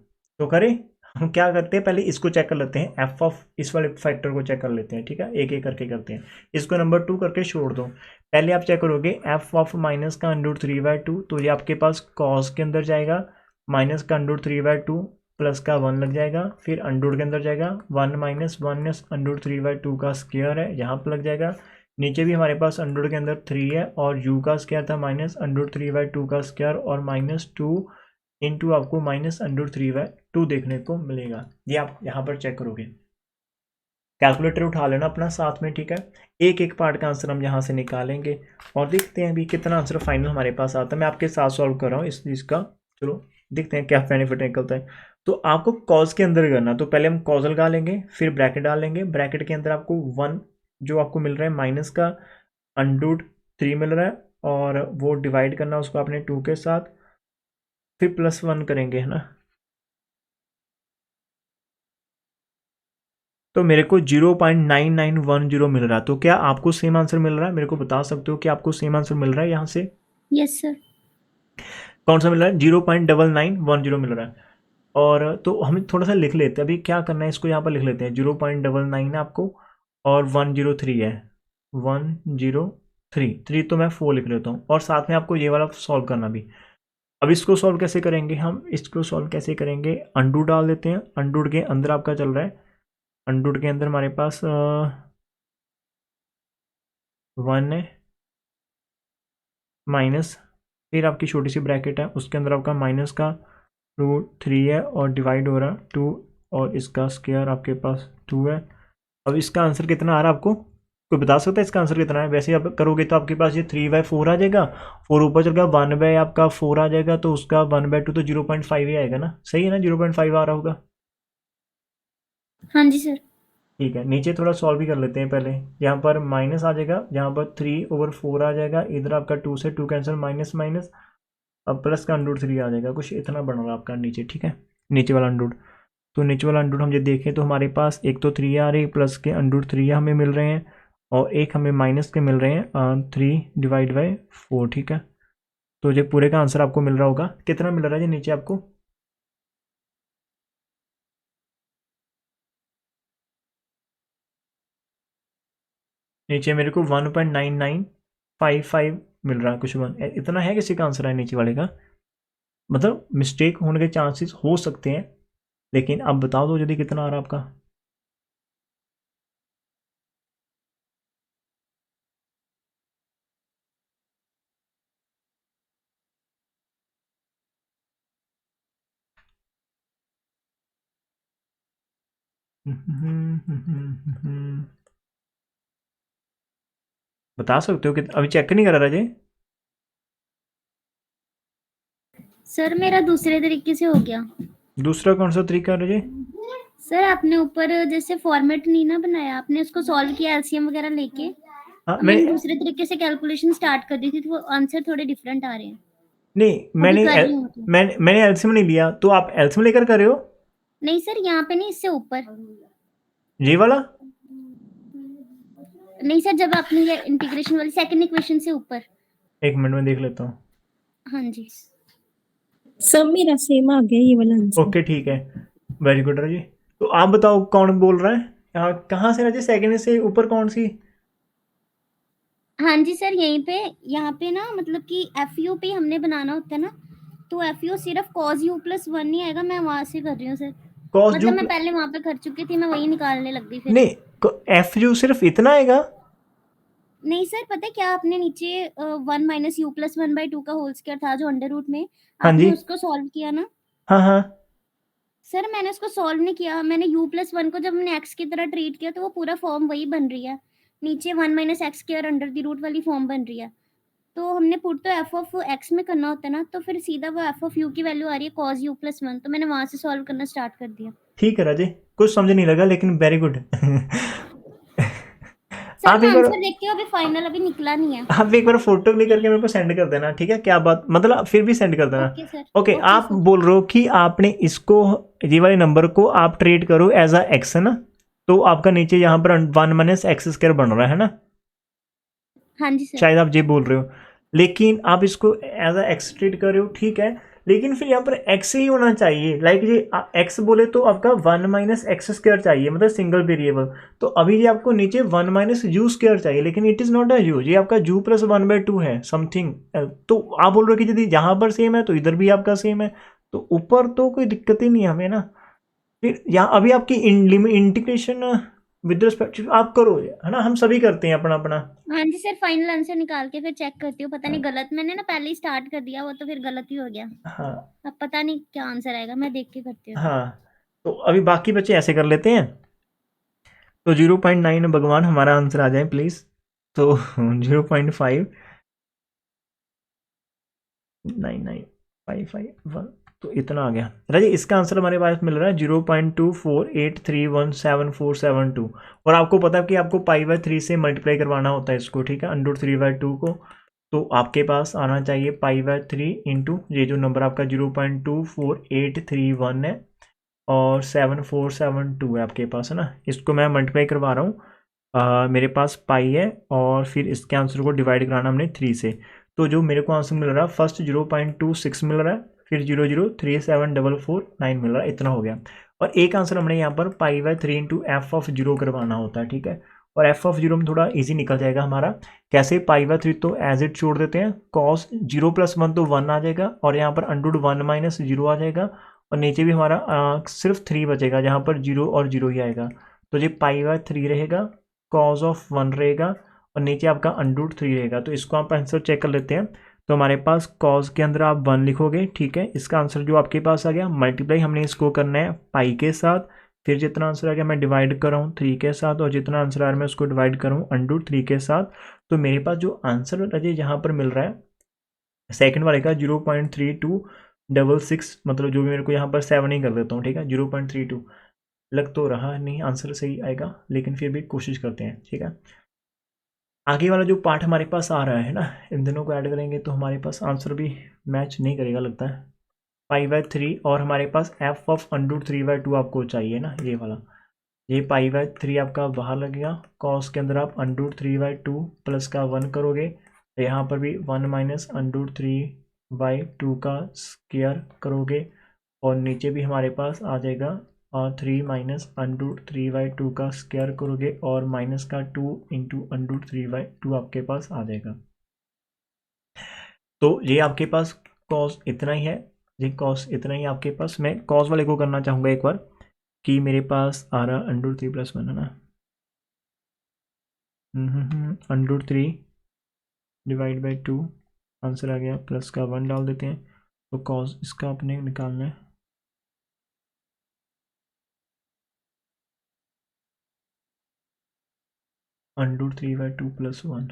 तो करें, हम क्या करते हैं, पहले इसको चेक कर लेते हैं, एफ ऑफ इस वाले फैक्टर को चेक कर लेते हैं। ठीक है, एक एक करके करते हैं, इसको नंबर 2 करके छोड़ दो। पहले आप चेक करोगे एफ ऑफ माइनस का अंडर 3 बाय 2, तो ये आपके पास कॉस के अंदर जाएगा, माइनस का अंडर 3 बाय 2 प्लस का 1 लग जाएगा, फिर अंडर के अंदर जाएगा 1 माइनस अंडर 3 बाय 2 का स्क्वायर है, यहाँ पर लग जाएगा। नीचे भी हमारे पास अंडर के अंदर 3 है, और यू का स्क्वायर था माइनस अंडर 3 बाय 2 का स्क्वायर, और माइनस 2 इंटू आपको माइनस अंडर 3 बाय 2 देखने को मिलेगा। ये आप यहाँ पर चेक करोगे, कैलकुलेटर उठा लेना अपना साथ में। ठीक है, एक एक पार्ट का आंसर हम यहाँ से निकालेंगे और देखते हैं अभी कितना आंसर फाइनल हमारे पास आता है। मैं आपके साथ सॉल्व कर रहा हूँ इस चीज़ का, चलो देखते हैं क्या बेनिफिट निकलता है। तो आपको कॉज के अंदर करना, तो पहले हम कॉज लगा लेंगे, फिर ब्रैकेट डालेंगे, ब्रैकेट के अंदर आपको 1 जो आपको मिल रहा है माइनस का अंडर 3 मिल रहा है, और वो डिवाइड करना उसको आपने 2 के साथ, फिर प्लस 1 करेंगे, है ना। तो मेरे को 0.9910 मिल रहा है। तो क्या आपको सेम आंसर मिल रहा है, मेरे को बता सकते हो कि आपको सेम आंसर मिल रहा है यहाँ से? Yes sir. कौन सा मिल रहा है? 0.9910 मिल रहा है। और तो हम थोड़ा सा लिख लेते हैं, अभी क्या करना है, इसको यहाँ पर लिख लेते हैं। 0.99 है आपको, और 103 है, 103 तो मैं 4 लिख लेता हूँ, और साथ में आपको ये वाला सॉल्व करना भी। अब इसको सॉल्व कैसे करेंगे हम, इसको सॉल्व कैसे करेंगे, अंडू डाल देते हैं। अंडू के अंदर आपका चल रहा है, अंडू के अंदर हमारे पास 1 है माइनस, फिर आपकी छोटी सी ब्रैकेट है, उसके अंदर आपका माइनस का √3 है, और डिवाइड हो रहा है 2, और इसका स्क्वायर आपके पास 2 है। अब इसका आंसर कितना आ रहा है आपको, कोई बता सकता है इसका आंसर कितना है? वैसे आप करोगे तो आपके पास ये 3/4 आ जाएगा, 4 ऊपर चल गया, 1 आपका 4 आ जाएगा, तो उसका 1/2 तो 0.5 ही आएगा ना, सही है ना, 0.5 आ रहा होगा। हाँ जी सर। ठीक है, नीचे थोड़ा सॉल्व भी कर लेते हैं पहले। यहाँ पर माइनस आ जाएगा, यहाँ पर 3/4 आ जाएगा, इधर आपका 2 से 2 कैंसिल, माइनस माइनस, अब प्लस का √3 आ जाएगा, कुछ इतना बन रहा है आपका नीचे। ठीक है, नीचे वाला अंडर, तो नीचे वाला अंडर हम जब देखें तो हमारे पास एक तो 3 आ रही, प्लस के √3 हमें मिल रहे हैं, और एक हमें माइनस के मिल रहे हैं 3/4। ठीक है, तो ये पूरे का आंसर आपको मिल रहा होगा, कितना मिल रहा है जी नीचे आपको? नीचे मेरे को 1.9955 मिल रहा है, कुछ इतना है, किसी का आंसर है नीचे वाले का? मतलब मिस्टेक होने के चांसेस हो सकते हैं, लेकिन अब बताओ तो यदि कितना आ रहा है आपका। बता सकते हो कि अभी चेक नहीं करा राजे? सर मेरा दूसरे तरीके से हो गया। दूसरा कौन सा तरीका है राजे? सर आपने ऊपर जैसे फॉर्मेट नहीं ना बनाया, आपने उसको सॉल्व किया एलसीएम वगैरह लेके, हाँ मैंने दूसरे तरीके से कैलकुलेशन स्टार्ट कर दी थी, तो वो आंसर थोड़े डिफरेंट आ रहे हैं। नहीं, अभी मैंने कर रही हूँ तो। मैंने एल्सियम नहीं लिया, तो आप एल्सियम लेकर कर रहे हो? नहीं सर, यहाँ पे नहीं, इससे ऊपर। ये वाला? नहीं सर, जब आपने ये इंटीग्रेशन वाली सेकंड इक्वेशन से ऊपर। एक मिनट में देख लेता हूँ। हाँ जी सब मेरा सेम आ गया ये वाला आंसर। ओके ठीक है, वेरी गुड राजी। तो आप बताओ कौन बोल रहा है, यहाँ कहाँ से राजी, सेकंड से ऊपर कौन सी? हाँ जी सर, यहीं पे यहाँ पे ना मतलब कि एफ यू पे हमने बनाना होता है ना, तो एफ यू सिर्फ कॉज यू प्लस वन नहीं आएगा, मैं वहां से कर रही हूँ सर। कॉस मतलब जू मैं पहले वहां पे कर चुकी थी, मैं वही निकालने लग गई फिर। नहीं, एफ यू सिर्फ इतना आएगा? नहीं सर, पता है क्या, आपने नीचे one minus you plus one by two का होल स्क्वायर था जो अंडर रूट में, हाँ आपने जी, उसको सॉल्व किया ना हाँ हाँ। सर। मैंने उसको सॉल्व नहीं किया, मैंने u प्लस वन को जब हमने x की तरह ट्रीट किया तो वो पूरा फॉर्म वही बन रही है, नीचे one minus x square under the root वाली फॉर्म बन रही है। तो हमने पुट तो एफ ऑफ एक्स में करना होता है ना, तो फिर सीधा वो एफ ऑफ यू की वैल्यू आ रही है कॉज यू प्लस वन, तो मैंने वहां से सॉल्व करना स्टार्ट कर दिया। ठीक है राजे, कुछ समझ नहीं लगा लेकिन वेरी गुड। सर आप मैं एक बार आंसर देखती हूँ, अभी फाइनल अभी निकला नहीं है। आप एक बार फोटो क्लिक करके मेरे को सेंड कर देना, ठीक है? क्या बात, मतलब फिर भी सेंड कर देना। Okay sir. ओके, ओके आप सर। बोल रहे हो कि आपने इसको, ये वाले नंबर को आप ट्रीट करो एज अ एक्स, है ना? तो आपका नीचे यहाँ पर वन माइनस एक्स स्क्वायर बन रहा है ना? हाँ जी सर। शायद आप ये बोल रहे हो, लेकिन आप इसको एज अ एक्स ट्रीट कर रहे हो, ठीक है, लेकिन फिर यहाँ पर एक्स ही होना चाहिए। लाइक ये एक्स बोले तो आपका वन माइनस एक्स स्क्वायर चाहिए, मतलब सिंगल वेरिएबल। तो अभी ये आपको नीचे वन माइनस यू स्क्वायर चाहिए, लेकिन it is not a you, ये आपका जू प्लस वन बाई टू है समथिंग। तो आप बोल रहे हो कि यदि यहाँ पर सेम है तो इधर भी आपका सेम है, तो ऊपर तो कोई दिक्कत ही नहीं है हमें ना। फिर यहाँ अभी आपकी इंटीग्रेशन विद रिस्पेक्ट आप करो, है ना? हम सभी करते हैं अपना अपना। हाँ जी सर, फाइनल आंसर निकाल के फिर चेक करती हूँ, पता नहीं गलत मैंने ना पहले ही स्टार्ट कर दिया, वो तो फिर गलत ही हो गया। हाँ अब पता नहीं क्या आंसर आएगा, मैं देख के करती हूँ। हाँ, तो अभी बाकी बच्चे ऐसे कर लेते हैं। तो 0.9 भगवान हमारा आंसर आ जाए प्लीज। तो 0.5 99551, तो इतना आ गया राजी। इसका आंसर हमारे पास मिल रहा है 0.248317472। और आपको पता है कि आपको पाई बाय थ्री से मल्टीप्लाई करवाना होता है इसको, ठीक है, अंडर थ्री बाय टू को। तो आपके पास आना चाहिए पाई बाय थ्री इंटू ये जो नंबर आपका 0.24831 है और 7472 है आपके पास, है ना? इसको मैं मल्टीप्लाई करवा रहा हूँ। मेरे पास पाई है और फिर इसके आंसर को डिवाइड कराना हमने थ्री से। तो जो मेरे को आंसर मिल रहा है, फर्स्ट 0.26 मिल रहा है, फिर 0.03744 मिल रहा है, इतना हो गया। और एक आंसर हमने यहाँ पर pi by three into F of zero करवाना होता है, ठीक है? और एफ ऑफ जीरो में थोड़ा इजी निकल जाएगा हमारा। कैसे? पाई बाय थ्री तो एज इट छोड़ देते हैं, कॉस जीरो प्लस वन तो वन आ जाएगा, और यहाँ पर अंडर वन माइनस जीरो आ जाएगा, और नीचे भी हमारा सिर्फ थ्री बचेगा जहाँ पर जीरो और जीरो ही आएगा। तो ये पाई बाय थ्री रहेगा, कॉज ऑफ वन रहेगा, और नीचे आपका अंडरूट थ्री रहेगा। तो इसको आप आंसर चेक कर लेते हैं। तो हमारे पास कॉज के अंदर आप वन लिखोगे, ठीक है? इसका आंसर जो आपके पास आ गया, मल्टीप्लाई हमने इसको करना है पाई के साथ, फिर जितना आंसर आ गया मैं डिवाइड कर रहा हूँ थ्री के साथ, और जितना आंसर आ रहा है मैं उसको डिवाइड कर रहा हूँ अंडरूट थ्री के साथ। तो मेरे पास जो आंसर अजय यहाँ पर मिल रहा है सेकंड वाले का 0.3266, मतलब जो भी मेरे को यहाँ पर सेवन ही कर देता हूँ, ठीक है? 0.32 लग तो रहा नहीं आंसर सही आएगा, लेकिन फिर भी कोशिश करते हैं, ठीक है? आगे वाला जो पार्ट हमारे पास आ रहा है ना, इन दोनों को ऐड करेंगे तो हमारे पास आंसर भी मैच नहीं करेगा लगता है। पाई बाय थ्री और हमारे पास f of under three by two आपको चाहिए ना, ये वाला। ये पाई बाय थ्री आपका बाहर लगेगा, कॉस के अंदर आप under three by two plus का वन करोगे, यहाँ पर भी one minus under three by two का स्क्वायर करोगे, और नीचे भी हमारे पास आ जाएगा three minus under three by two का स्क्वायर करोगे, और माइनस का two into under three by two आपके पास आ जाएगा। तो ये आपके पास कॉस इतना ही है, ये कॉस इतना ही आपके पास। मैं कॉस वाले को करना चाहूँगा एक बार, कि मेरे पास आ रहा अंडर थ्री प्लस वन, है ना? Under three divide by two, answer आ गया, प्लस का वन डाल देते हैं। तो कॉस इसका अपने निकालना है, under three by two plus one,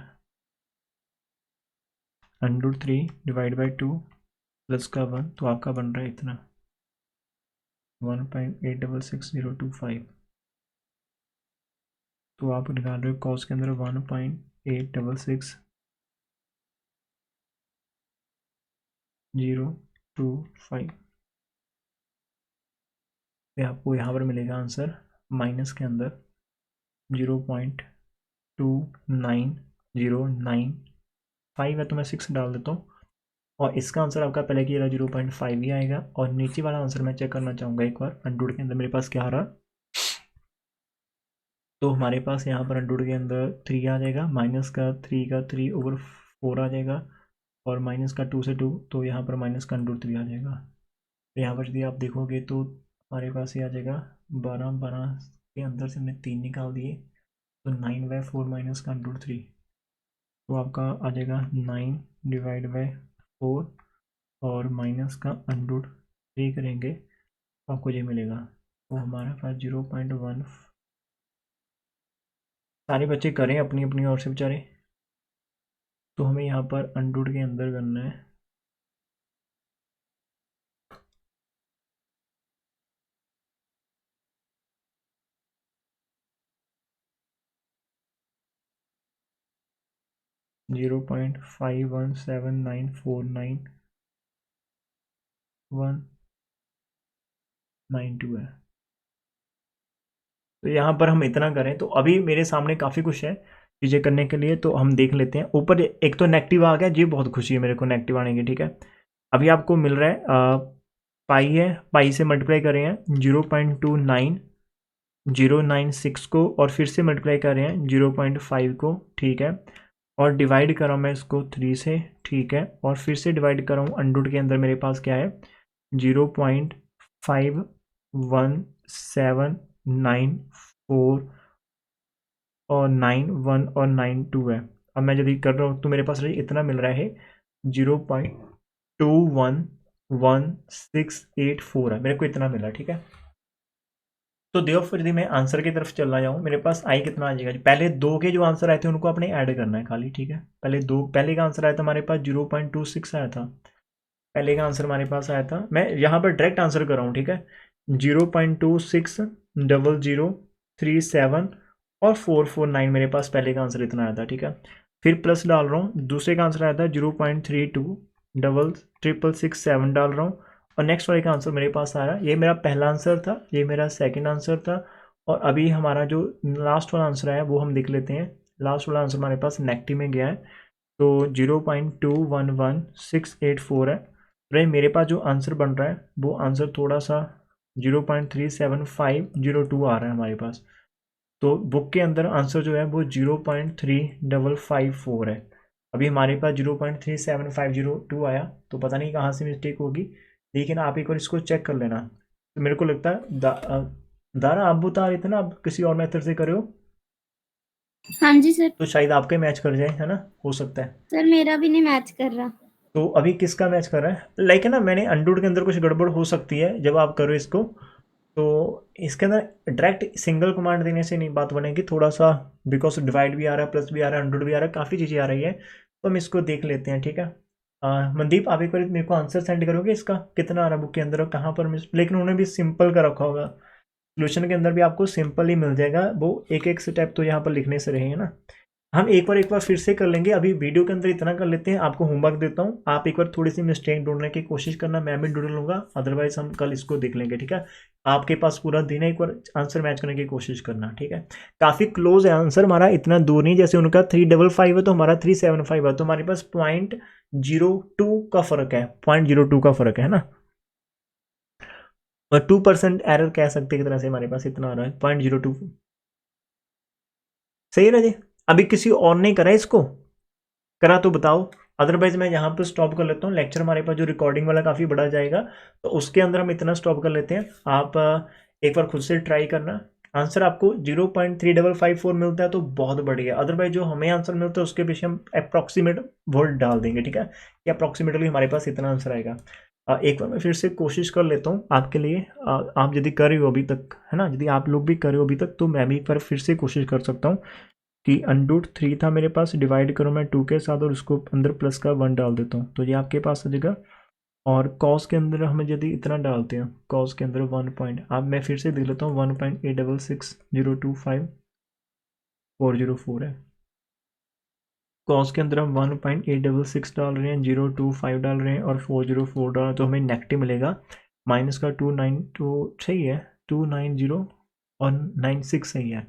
under three divide by two plus का वन, तो आपका बन रहा है इतना 1.866025। तो आप निकाल रहे हो कॉस के अंदर 1.866025। आपको यहाँ पर मिलेगा आंसर माइनस के अंदर 0.29095 है, तो मैं सिक्स डाल देता हूँ। और इसका आंसर आपका पहले की 0.5 ही आएगा। और नीचे वाला आंसर मैं चेक करना चाहूँगा एक बार, अंडर के अंदर मेरे पास क्या आ रहा, तो हमारे पास यहाँ पर अंडर के अंदर 3 आ जाएगा, माइनस का 3 का 3/4 आ जाएगा, और माइनस का 2 से 2, तो यहाँ पर माइनस का अंडर 3 आ जाएगा। तो यहाँ पर यदि आप देखोगे तो हमारे पास ये आ जाएगा 12 के अंदर से हमने 3 निकाल दिए, तो 9/4 माइनस का अंडर 3, तो आपका आ जाएगा 9/4 और माइनस का अंडर 3 करेंगे तो आपको ये मिलेगा। तो हमारे पास 0.1, सारे बच्चे करें अपनी अपनी ओर से बेचारे। तो हमें यहाँ पर अंडर के अंदर करना है, जीरो 0.5179491192 है। तो यहाँ पर हम इतना करें, तो अभी मेरे सामने काफ़ी कुछ है चीज़ें करने के लिए, तो हम देख लेते हैं। ऊपर एक तो नेगेटिव आ गया, जी बहुत खुशी है मेरे को नेगेटिव आने की, ठीक है। अभी आपको मिल रहा है पाई है, पाई से मल्टीप्लाई करें हैं 0.29096 को, और फिर से मल्टीप्लाई कर रहे हैं 0.5 को, ठीक है, और डिवाइड कर रहा हूँ मैं इसको 3 से, ठीक है, और फिर से डिवाइड कर रहा हूँ अंडर के अंदर मेरे पास क्या है 0.51794 और 91 और 92 है। अब मैं यदि कर रहा हूँ तो मेरे पास इतना मिल रहा है 0.211684 है, मेरे को इतना मिला, ठीक है। तो देखो फिर यदि मैं आंसर की तरफ चलना जाऊँ, मेरे पास आई कितना आ जाएगा, पहले 2 के जो आंसर आए थे उनको आपने ऐड करना है खाली, ठीक है। पहले का आंसर आया था हमारे पास 0.26 आया था, पहले का आंसर हमारे पास आया था, मैं यहाँ पर डायरेक्ट आंसर कर रहा हूँ, ठीक है, 0.260037 और 449 मेरे पास पहले का आंसर इतना आया था, ठीक है। फिर प्लस डाल रहा हूँ, दूसरे का आंसर आया था 0.326667 डाल रहा हूँ, और नेक्स्ट वाले का आंसर मेरे पास आ रहा है, ये मेरा पहला आंसर था, ये मेरा सेकंड आंसर था, और अभी हमारा जो लास्ट वाला आंसर आया वो हम देख लेते हैं। लास्ट वाला आंसर हमारे पास नेगेटिव में गया है, तो 0.211684 है। भाई मेरे पास जो आंसर बन रहा है वो आंसर थोड़ा सा 0.37502 आ रहा है हमारे पास, तो बुक के अंदर आंसर जो है वो 0.3554 है। अभी हमारे पास 0.37502 आया, तो पता नहीं कहाँ से मिस्टेक होगी, लेकिन आप एक बार इसको चेक कर लेना। तो मेरे को लगता है दारा आप बता रहे थे ना आप किसी और मेथड से करे हो, हाँ जी सर। तो शायद आपके मैच कर जाए, है ना, हो सकता है। सर मेरा भी नहीं मैच कर रहा। तो अभी किसका मैच कर रहा है, लाइक है ना, मैंने अंडर के अंदर कुछ गड़बड़ हो सकती है जब आप करो इसको, तो इसके अंदर डायरेक्ट सिंगल कमांड देने से नहीं बात बनेगी, थोड़ा सा बिकॉज डिवाइड भी आ रहा है, प्लस भी आ रहा है, अंडर भी आ रहा है, काफ़ी चीज़ें आ रही है, तो हम इसको देख लेते हैं, ठीक है। मनदीप आप एक बार मेरे को आंसर सेंड करोगे इसका कितना आ रहा है बुक के अंदर और कहाँ पर लेकिन उन्होंने भी सिंपल का रखा होगा, सोल्यूशन के अंदर भी आपको सिंपल ही मिल जाएगा, वो एक एक स्टेप तो यहाँ पर लिखने से रहेंगे ना। हम एक बार फिर से कर लेंगे, अभी वीडियो के अंदर इतना कर लेते हैं, आपको होमवर्क देता हूँ, आप एक बार थोड़ी सी मिस्टेक ढूंढने की कोशिश करना, मैं भी ढूंढ लूँगा, अदरवाइज हम कल इसको देख लेंगे, ठीक है। आपके पास पूरा दिन है, एक बार आंसर मैच करने की कोशिश करना, ठीक है। काफ़ी क्लोज है आंसर हमारा, इतना दूर नहीं, जैसे उनका 355 है तो हमारा 375 है, तो हमारे पास 0.02 का फ़र्क है, 0.02 का फ़र्क है ना, और 2% एरर कह सकते हैं, की तरह से हमारे पास इतना आ रहा है 0.02, सही है ना जी। अभी किसी और ने करा इसको, करा तो बताओ, अदरवाइज मैं यहाँ पर स्टॉप कर लेता हूँ, लेक्चर हमारे पास जो रिकॉर्डिंग वाला काफ़ी बड़ा जाएगा, तो उसके अंदर हम इतना स्टॉप कर लेते हैं। आप एक बार खुद से ट्राई करना, आंसर आपको 0.3554 मिलता है तो बहुत बढ़िया, अदरवाइज जो हमें आंसर मिलता है उसके पीछे हम अप्रॉक्सीमेट वोल्ट डाल देंगे, ठीक है, कि अप्रॉक्सीमेटली हमारे पास इतना आंसर आएगा। एक बार मैं फिर से कोशिश कर लेता हूँ आपके लिए, आप यदि कर रहे हो अभी तक, है ना, यदि आप लोग भी कर रहे हो अभी तक, तो मैं भी एक बार फिर से कोशिश कर सकता हूँ कि अंडर 3 था मेरे पास, डिवाइड करो मैं 2 के साथ और उसको अंदर प्लस का 1 डाल देता हूँ, तो ये आपके पास आ जाएगा। और कॉस के अंदर हम यदि इतना डालते हैं, कॉस के अंदर 1 पॉइंट, अब मैं फिर से देख लेता हूँ 1.866025 है, कॉस के अंदर हम 1.866 डाल रहे हैं, 025 डाल रहे हैं और 404 डाल रहे हैं, तो हमें नेगेटिव मिलेगा, माइनस का 292 सही है, 290 और 96 सही है।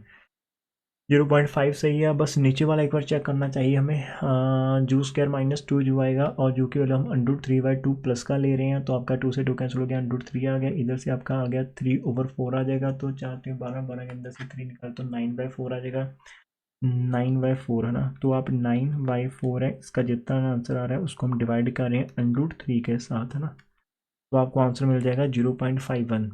0.5 सही है। बस नीचे वाला एक बार चेक करना चाहिए हमें। जू स्क्वायर माइनस 2 जू आएगा और जू की वैल्यू हम √3/2 प्लस का ले रहे हैं, तो आपका 2 से 2 कैंसिल हो गया, √3 आ गया। इधर से आपका आ गया 3/4 आ जाएगा, तो 4 3 12, 12 के अंदर से 3 निकाल तो 9/4 आ जाएगा। 9/4 है ना, तो आप 9/4 है, इसका जितना आंसर आ रहा है उसको हम डिवाइड कर रहे हैं √3 के साथ, है ना, तो आपको आंसर मिल जाएगा 0.51।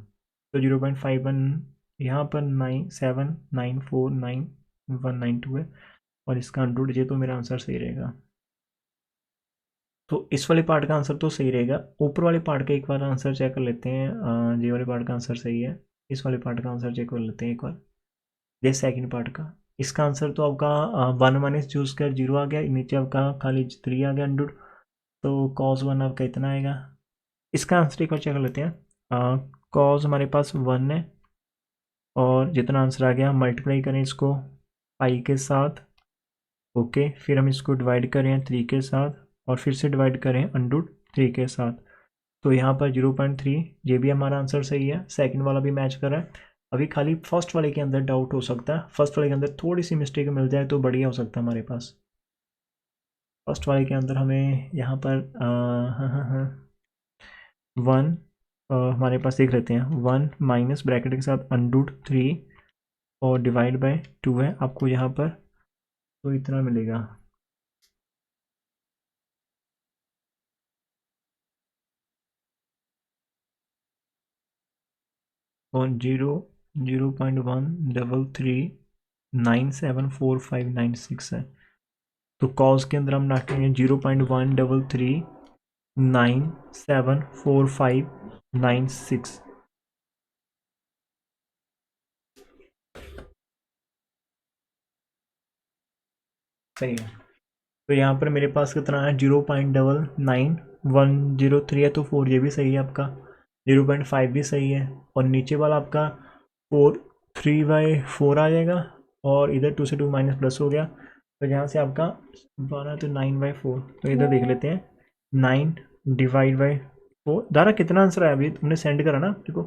तो 0.51 यहाँ पर 979499192 है और इसका √ ये, तो मेरा आंसर सही रहेगा। तो इस वाले पार्ट का आंसर तो सही रहेगा। ऊपर वाले पार्ट का एक बार आंसर चेक कर लेते हैं। ये वाले पार्ट का आंसर सही है, इस वाले पार्ट का आंसर चेक कर लेते हैं एक बार। ये सेकंड पार्ट का, इसका आंसर तो आपका 1 माइनस जू स्क्वायर 0 आ गया, नीचे आपका खाली 3 आ गया √ तो cos 1 आपका इतना आएगा। इसका आंसर एक बार चेक कर लेते हैं। cos हमारे पास 1 है और जितना आंसर आ गया मल्टीप्लाई करें इसको पाई के साथ, ओके, फिर हम इसको डिवाइड करें 3 के साथ और फिर से डिवाइड करें √3 के साथ, तो यहाँ पर 0.3, ये भी हमारा आंसर सही है। सेकंड वाला भी मैच कर रहा है। अभी खाली फर्स्ट वाले के अंदर डाउट हो सकता है, फर्स्ट वाले के अंदर थोड़ी सी मिस्टेक मिल जाए तो बढ़िया हो सकता है हमारे पास। फर्स्ट वाले के अंदर हमें यहाँ पर 1 हमारे पास देख लेते हैं, 1 माइनस ब्रैकेट के साथ √3 और डिवाइड बाय 2 है आपको यहाँ पर, तो इतना मिलेगा। और 0.133974596 है, तो कॉस के अंदर हम रखेंगे 0.133974596। सही है। तो यहाँ पर मेरे पास कितना है 0.99103 है, तो 4 ये भी सही है आपका, 0.5 भी सही है और नीचे वाला आपका 3/4 आ जाएगा और इधर 2 से 2 माइनस प्लस हो गया, तो यहाँ से आपका 12 तो 9/4, तो इधर देख लेते हैं 9 डिवाइड बाई 4। दारा कितना आंसर आया अभी तुमने सेंड करा ना देखो,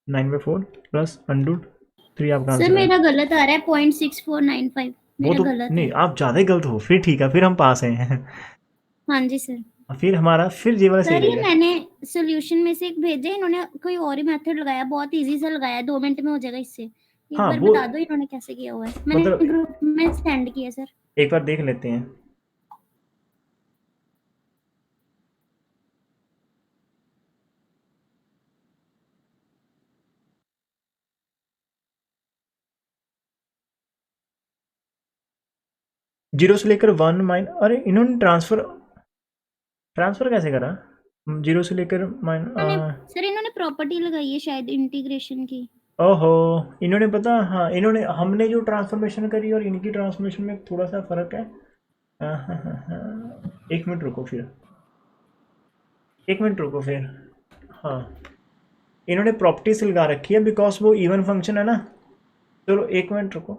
9/4 प्लस √3 आपका सर आंसर है। मेरा गलत आ रहा है 0.6495, वो मेरा तो गलत नहीं, है। आप ज़्यादा ही गलत हो, फिर ठीक है, फिर हम पास हैं। हाँ जी सर। फिर हमारा फिर ये वाला सही सर ये रहेगा। मैंने सोल्यूशन में से एक भेजा, इन्होंने कोई और ही मेथड लगाया, बहुत इजी सा लगाया, 2 मिनट में हो जाएगा इससे। एक हाँ बार वो बता दो इन्होंने कैसे किया हुआ है, मैंने मतलब ग्रुप में सेंड किया सर। एक बार देख लेते हैं। जीरो से लेकर 1 अरे इन्होंने ट्रांसफर कैसे करा? 0 से लेकर सर इन्होंने प्रॉपर्टी लगाई है शायद इंटीग्रेशन की। ओहो, इन्होंने पता, हाँ इन्होंने, हमने जो ट्रांसफॉर्मेशन करी और इनकी ट्रांसफॉर्मेशन में थोड़ा सा फ़र्क है। एक मिनट रुको फिर, एक मिनट रुको फिर। हाँ, इन्होंने प्रॉपर्टी से लगा रखी है बिकॉज वो इवन फंक्शन है ना। चलो एक मिनट रुको,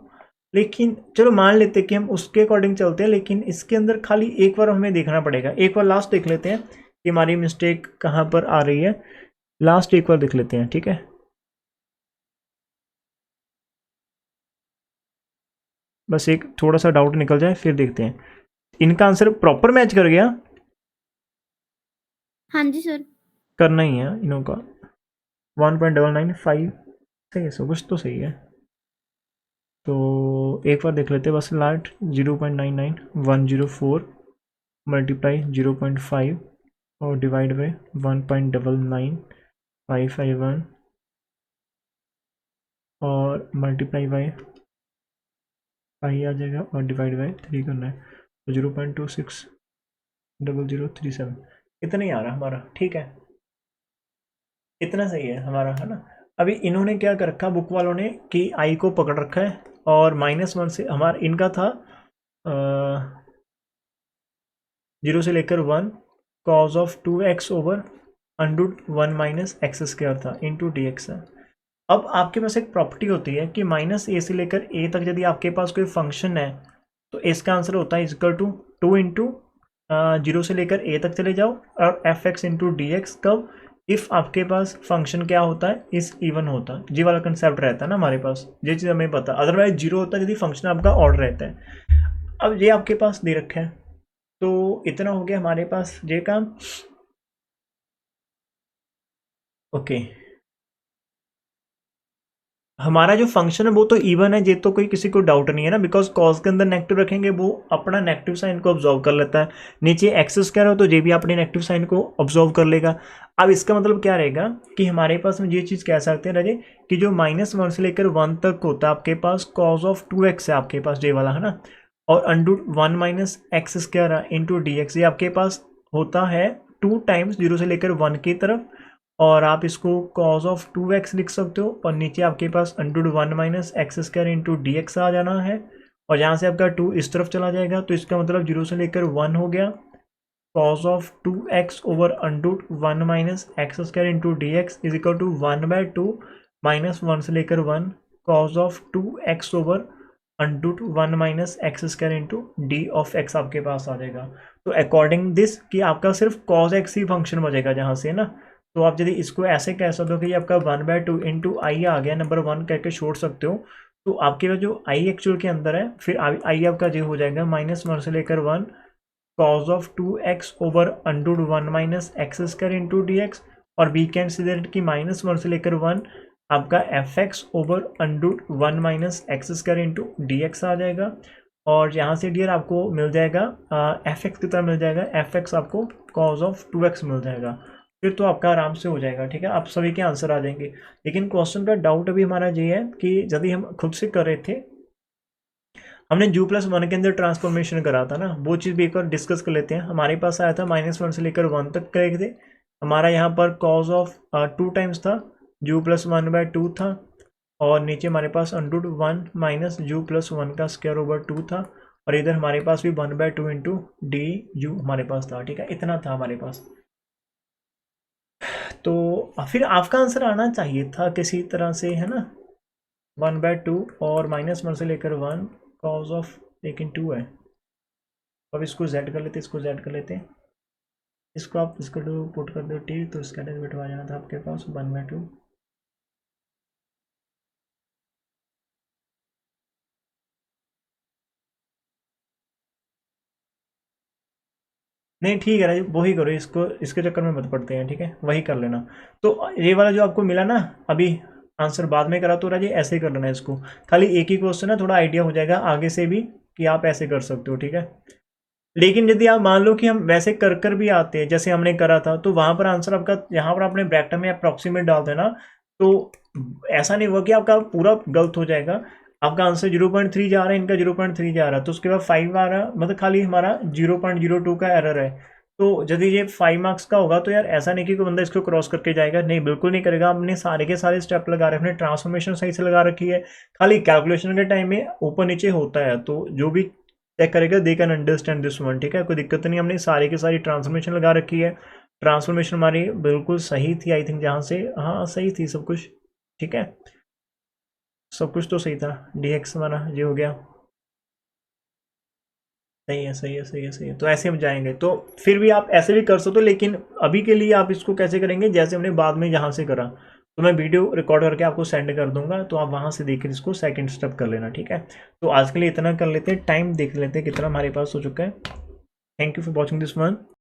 लेकिन चलो मान लेते हैं कि हम उसके अकॉर्डिंग चलते हैं, लेकिन इसके अंदर खाली एक बार हमें देखना पड़ेगा। एक बार लास्ट देख लेते हैं कि हमारी मिस्टेक कहाँ पर आ रही है, लास्ट एक बार देख लेते हैं, ठीक है। बस एक थोड़ा सा डाउट निकल जाए फिर देखते हैं। इनका आंसर प्रॉपर मैच कर गया, हाँ जी सर। करना ही है इनों का। 1.995 सही है, सब कुछ तो सही है। तो एक बार देख लेते हैं बस लास्ट, 0.99104 मल्टीप्लाई 0.5 और डिवाइड बाई 1.99551 और मल्टीप्लाई बाई पाई आ जाएगा और डिवाइड बाई 3 करना है, तो 0.260037 इतना ही आ रहा हमारा, ठीक है, इतना सही है हमारा, है ना। अभी इन्होंने क्या कर रखा बुक वालों ने कि आई को पकड़ रखा है और -1 से हमारा इनका था 0 से लेकर 1 cos of 2x over √1 minus x square था इंटू dx है। अब आपके पास एक प्रॉपर्टी होती है कि -a से लेकर a तक यदि आपके पास कोई फंक्शन है तो इसका आंसर होता है इक्वल टू 2 इंटू 0 से लेकर a तक चले जाओ और fx इंटू डी एक्स, कब इफ़ आपके पास फंक्शन क्या होता है, इस इवन होता है, जी वाला कंसेप्ट रहता है ना हमारे पास, ये चीज़ हमें पता, अदरवाइज जीरो होता है यदि फंक्शन आपका ऑड रहता है। अब ये आपके पास दे रखा है, तो इतना हो गया हमारे पास ये काम। ओके, हमारा जो फंक्शन है वो तो इवन है, ये तो कोई किसी को डाउट नहीं है ना, बिकॉज कॉज के अंदर नेगेटिव रखेंगे वो अपना नेगेटिव साइन को ऑब्जॉर्व कर लेता है, नीचे एक्स स्क्वायर हो तो ये भी अपने नेगेटिव साइन को ऑब्जॉर्व कर लेगा। अब इसका मतलब क्या रहेगा कि हमारे पास में ये चीज़ कह सकते हैं राजे कि जो -1 से लेकर 1 तक होता है आपके पास कॉज ऑफ 2x है आपके पास, ये वाला है ना, और undo 1 - x square into d x, ये आपके पास होता है 2 टाइम्स 0 से लेकर 1 की तरफ, और आप इसको cos ऑफ 2x लिख सकते हो, और नीचे आपके पास under 1 - x square into d x आ जाना है, और यहाँ से आपका 2 इस तरफ चला जाएगा, तो इसका मतलब 0 से लेकर 1 हो गया, cos of 2x over under 1 - x square into d x is equal to 1/2 -1 से लेकर 1 cos of 2x over under 1 - x square into d of x आपके पास आ जाएगा। तो अकॉर्डिंग दिस कि आपका सिर्फ cos x ही फंक्शन बचेगा जहाँ से ना, तो आप यदि इसको ऐसे कह सकते हो कि आपका 1/2 इंटू आई आ गया, नंबर 1 करके छोड़ सकते हो, तो आपके पास जो आई एक्चुअल के अंदर है, फिर आई आपका जो हो जाएगा -1 से लेकर 1 cos of 2x over under 1 - x square into d x, और वी कैन सी दैट कि -1 से लेकर 1 आपका fx over under 1 - x square into d x आ जाएगा, और यहाँ से डियर आपको मिल जाएगा fx की तरह मिल जाएगा, fx आपको cos ऑफ 2x मिल जाएगा, फिर तो आपका आराम से हो जाएगा। ठीक है, आप सभी के आंसर आ जाएंगे। लेकिन क्वेश्चन का डाउट अभी हमारा ये है कि यदि हम खुद से कर रहे थे, हमने u+1 के अंदर ट्रांसफॉर्मेशन करा था ना, वो चीज़ भी एक बार डिस्कस कर लेते हैं। हमारे पास आया था -1 से लेकर 1 तक करे थे, हमारा यहाँ पर cos ऑफ 2 टाइम्स था, u+1/2 था, और नीचे हमारे पास अंडर 1 - u+1 का स्क्वायर ओवर 2 था, और इधर हमारे पास भी 1/2 इंटू डी यू हमारे पास था। ठीक है, इतना था हमारे पास। तो फिर आपका आंसर आना चाहिए था किसी तरह से, है ना, 1/2 और -1 से लेकर 1 cos ऑफ, लेकिन 2 है। अब इसको z कर लेते, इसको z कर लेते हैं, इसको आप इसको पुट कर दो t, तो इसका डेरिवेटिव आ जाना था आपके पास 1/2। नहीं ठीक है ना, वही करो, इसको इसके चक्कर में मत पड़ते हैं, ठीक है, वही कर लेना। तो ये वाला जो आपको मिला ना अभी, आंसर बाद में करा तो राजे ऐसे ही कर लेना इसको, खाली एक ही क्वेश्चन है, थोड़ा आइडिया हो जाएगा आगे से भी कि आप ऐसे कर सकते हो। ठीक है, लेकिन यदि आप मान लो कि हम वैसे कर भी आते हैं जैसे हमने करा था, तो वहाँ पर आंसर आपका यहाँ पर आपने ब्रैकेट में अप्रॉक्सीमेट डाल देना, तो ऐसा नहीं हुआ कि आपका पूरा गलत हो जाएगा। आपका आंसर 0.3 जा रहा है, इनका 0.3 जा रहा है, तो उसके बाद 5 आ रहा, मतलब खाली हमारा 0.02 का एरर है। तो यदि ये 5 मार्क्स का होगा तो यार ऐसा नहीं कि कोई बंदा इसको क्रॉस करके जाएगा, नहीं बिल्कुल नहीं करेगा। हमने सारे के सारे स्टेप लगा रहे हैं, हमने ट्रांसफॉर्मेशन सही से लगा रखी है, खाली कैलकुलेशन के टाइम में ऊपर नीचे होता है, तो जो भी चेक करेगा they can understand this one. ठीक है, कोई दिक्कत नहीं, हमने सारी की सारी ट्रांसफॉर्मेशन लगा रखी है, ट्रांसफॉर्मेशन हमारी बिल्कुल सही थी, आई थिंक जहाँ से, हाँ सही थी सब कुछ। ठीक है, सब कुछ तो सही था, dx हमारा ये हो गया, सही है सही है सही है सही है। तो ऐसे हम जाएंगे, तो फिर भी आप ऐसे भी कर सकते हो, लेकिन अभी के लिए आप इसको कैसे करेंगे जैसे हमने बाद में यहाँ से करा, तो मैं वीडियो रिकॉर्ड करके आपको सेंड कर दूंगा, तो आप वहाँ से देख कर इसको सेकंड स्टेप कर लेना। ठीक है, तो आज के लिए इतना कर लेते हैं, टाइम देख लेते हैं कितना हमारे पास हो चुका है। Thank you for watching this one.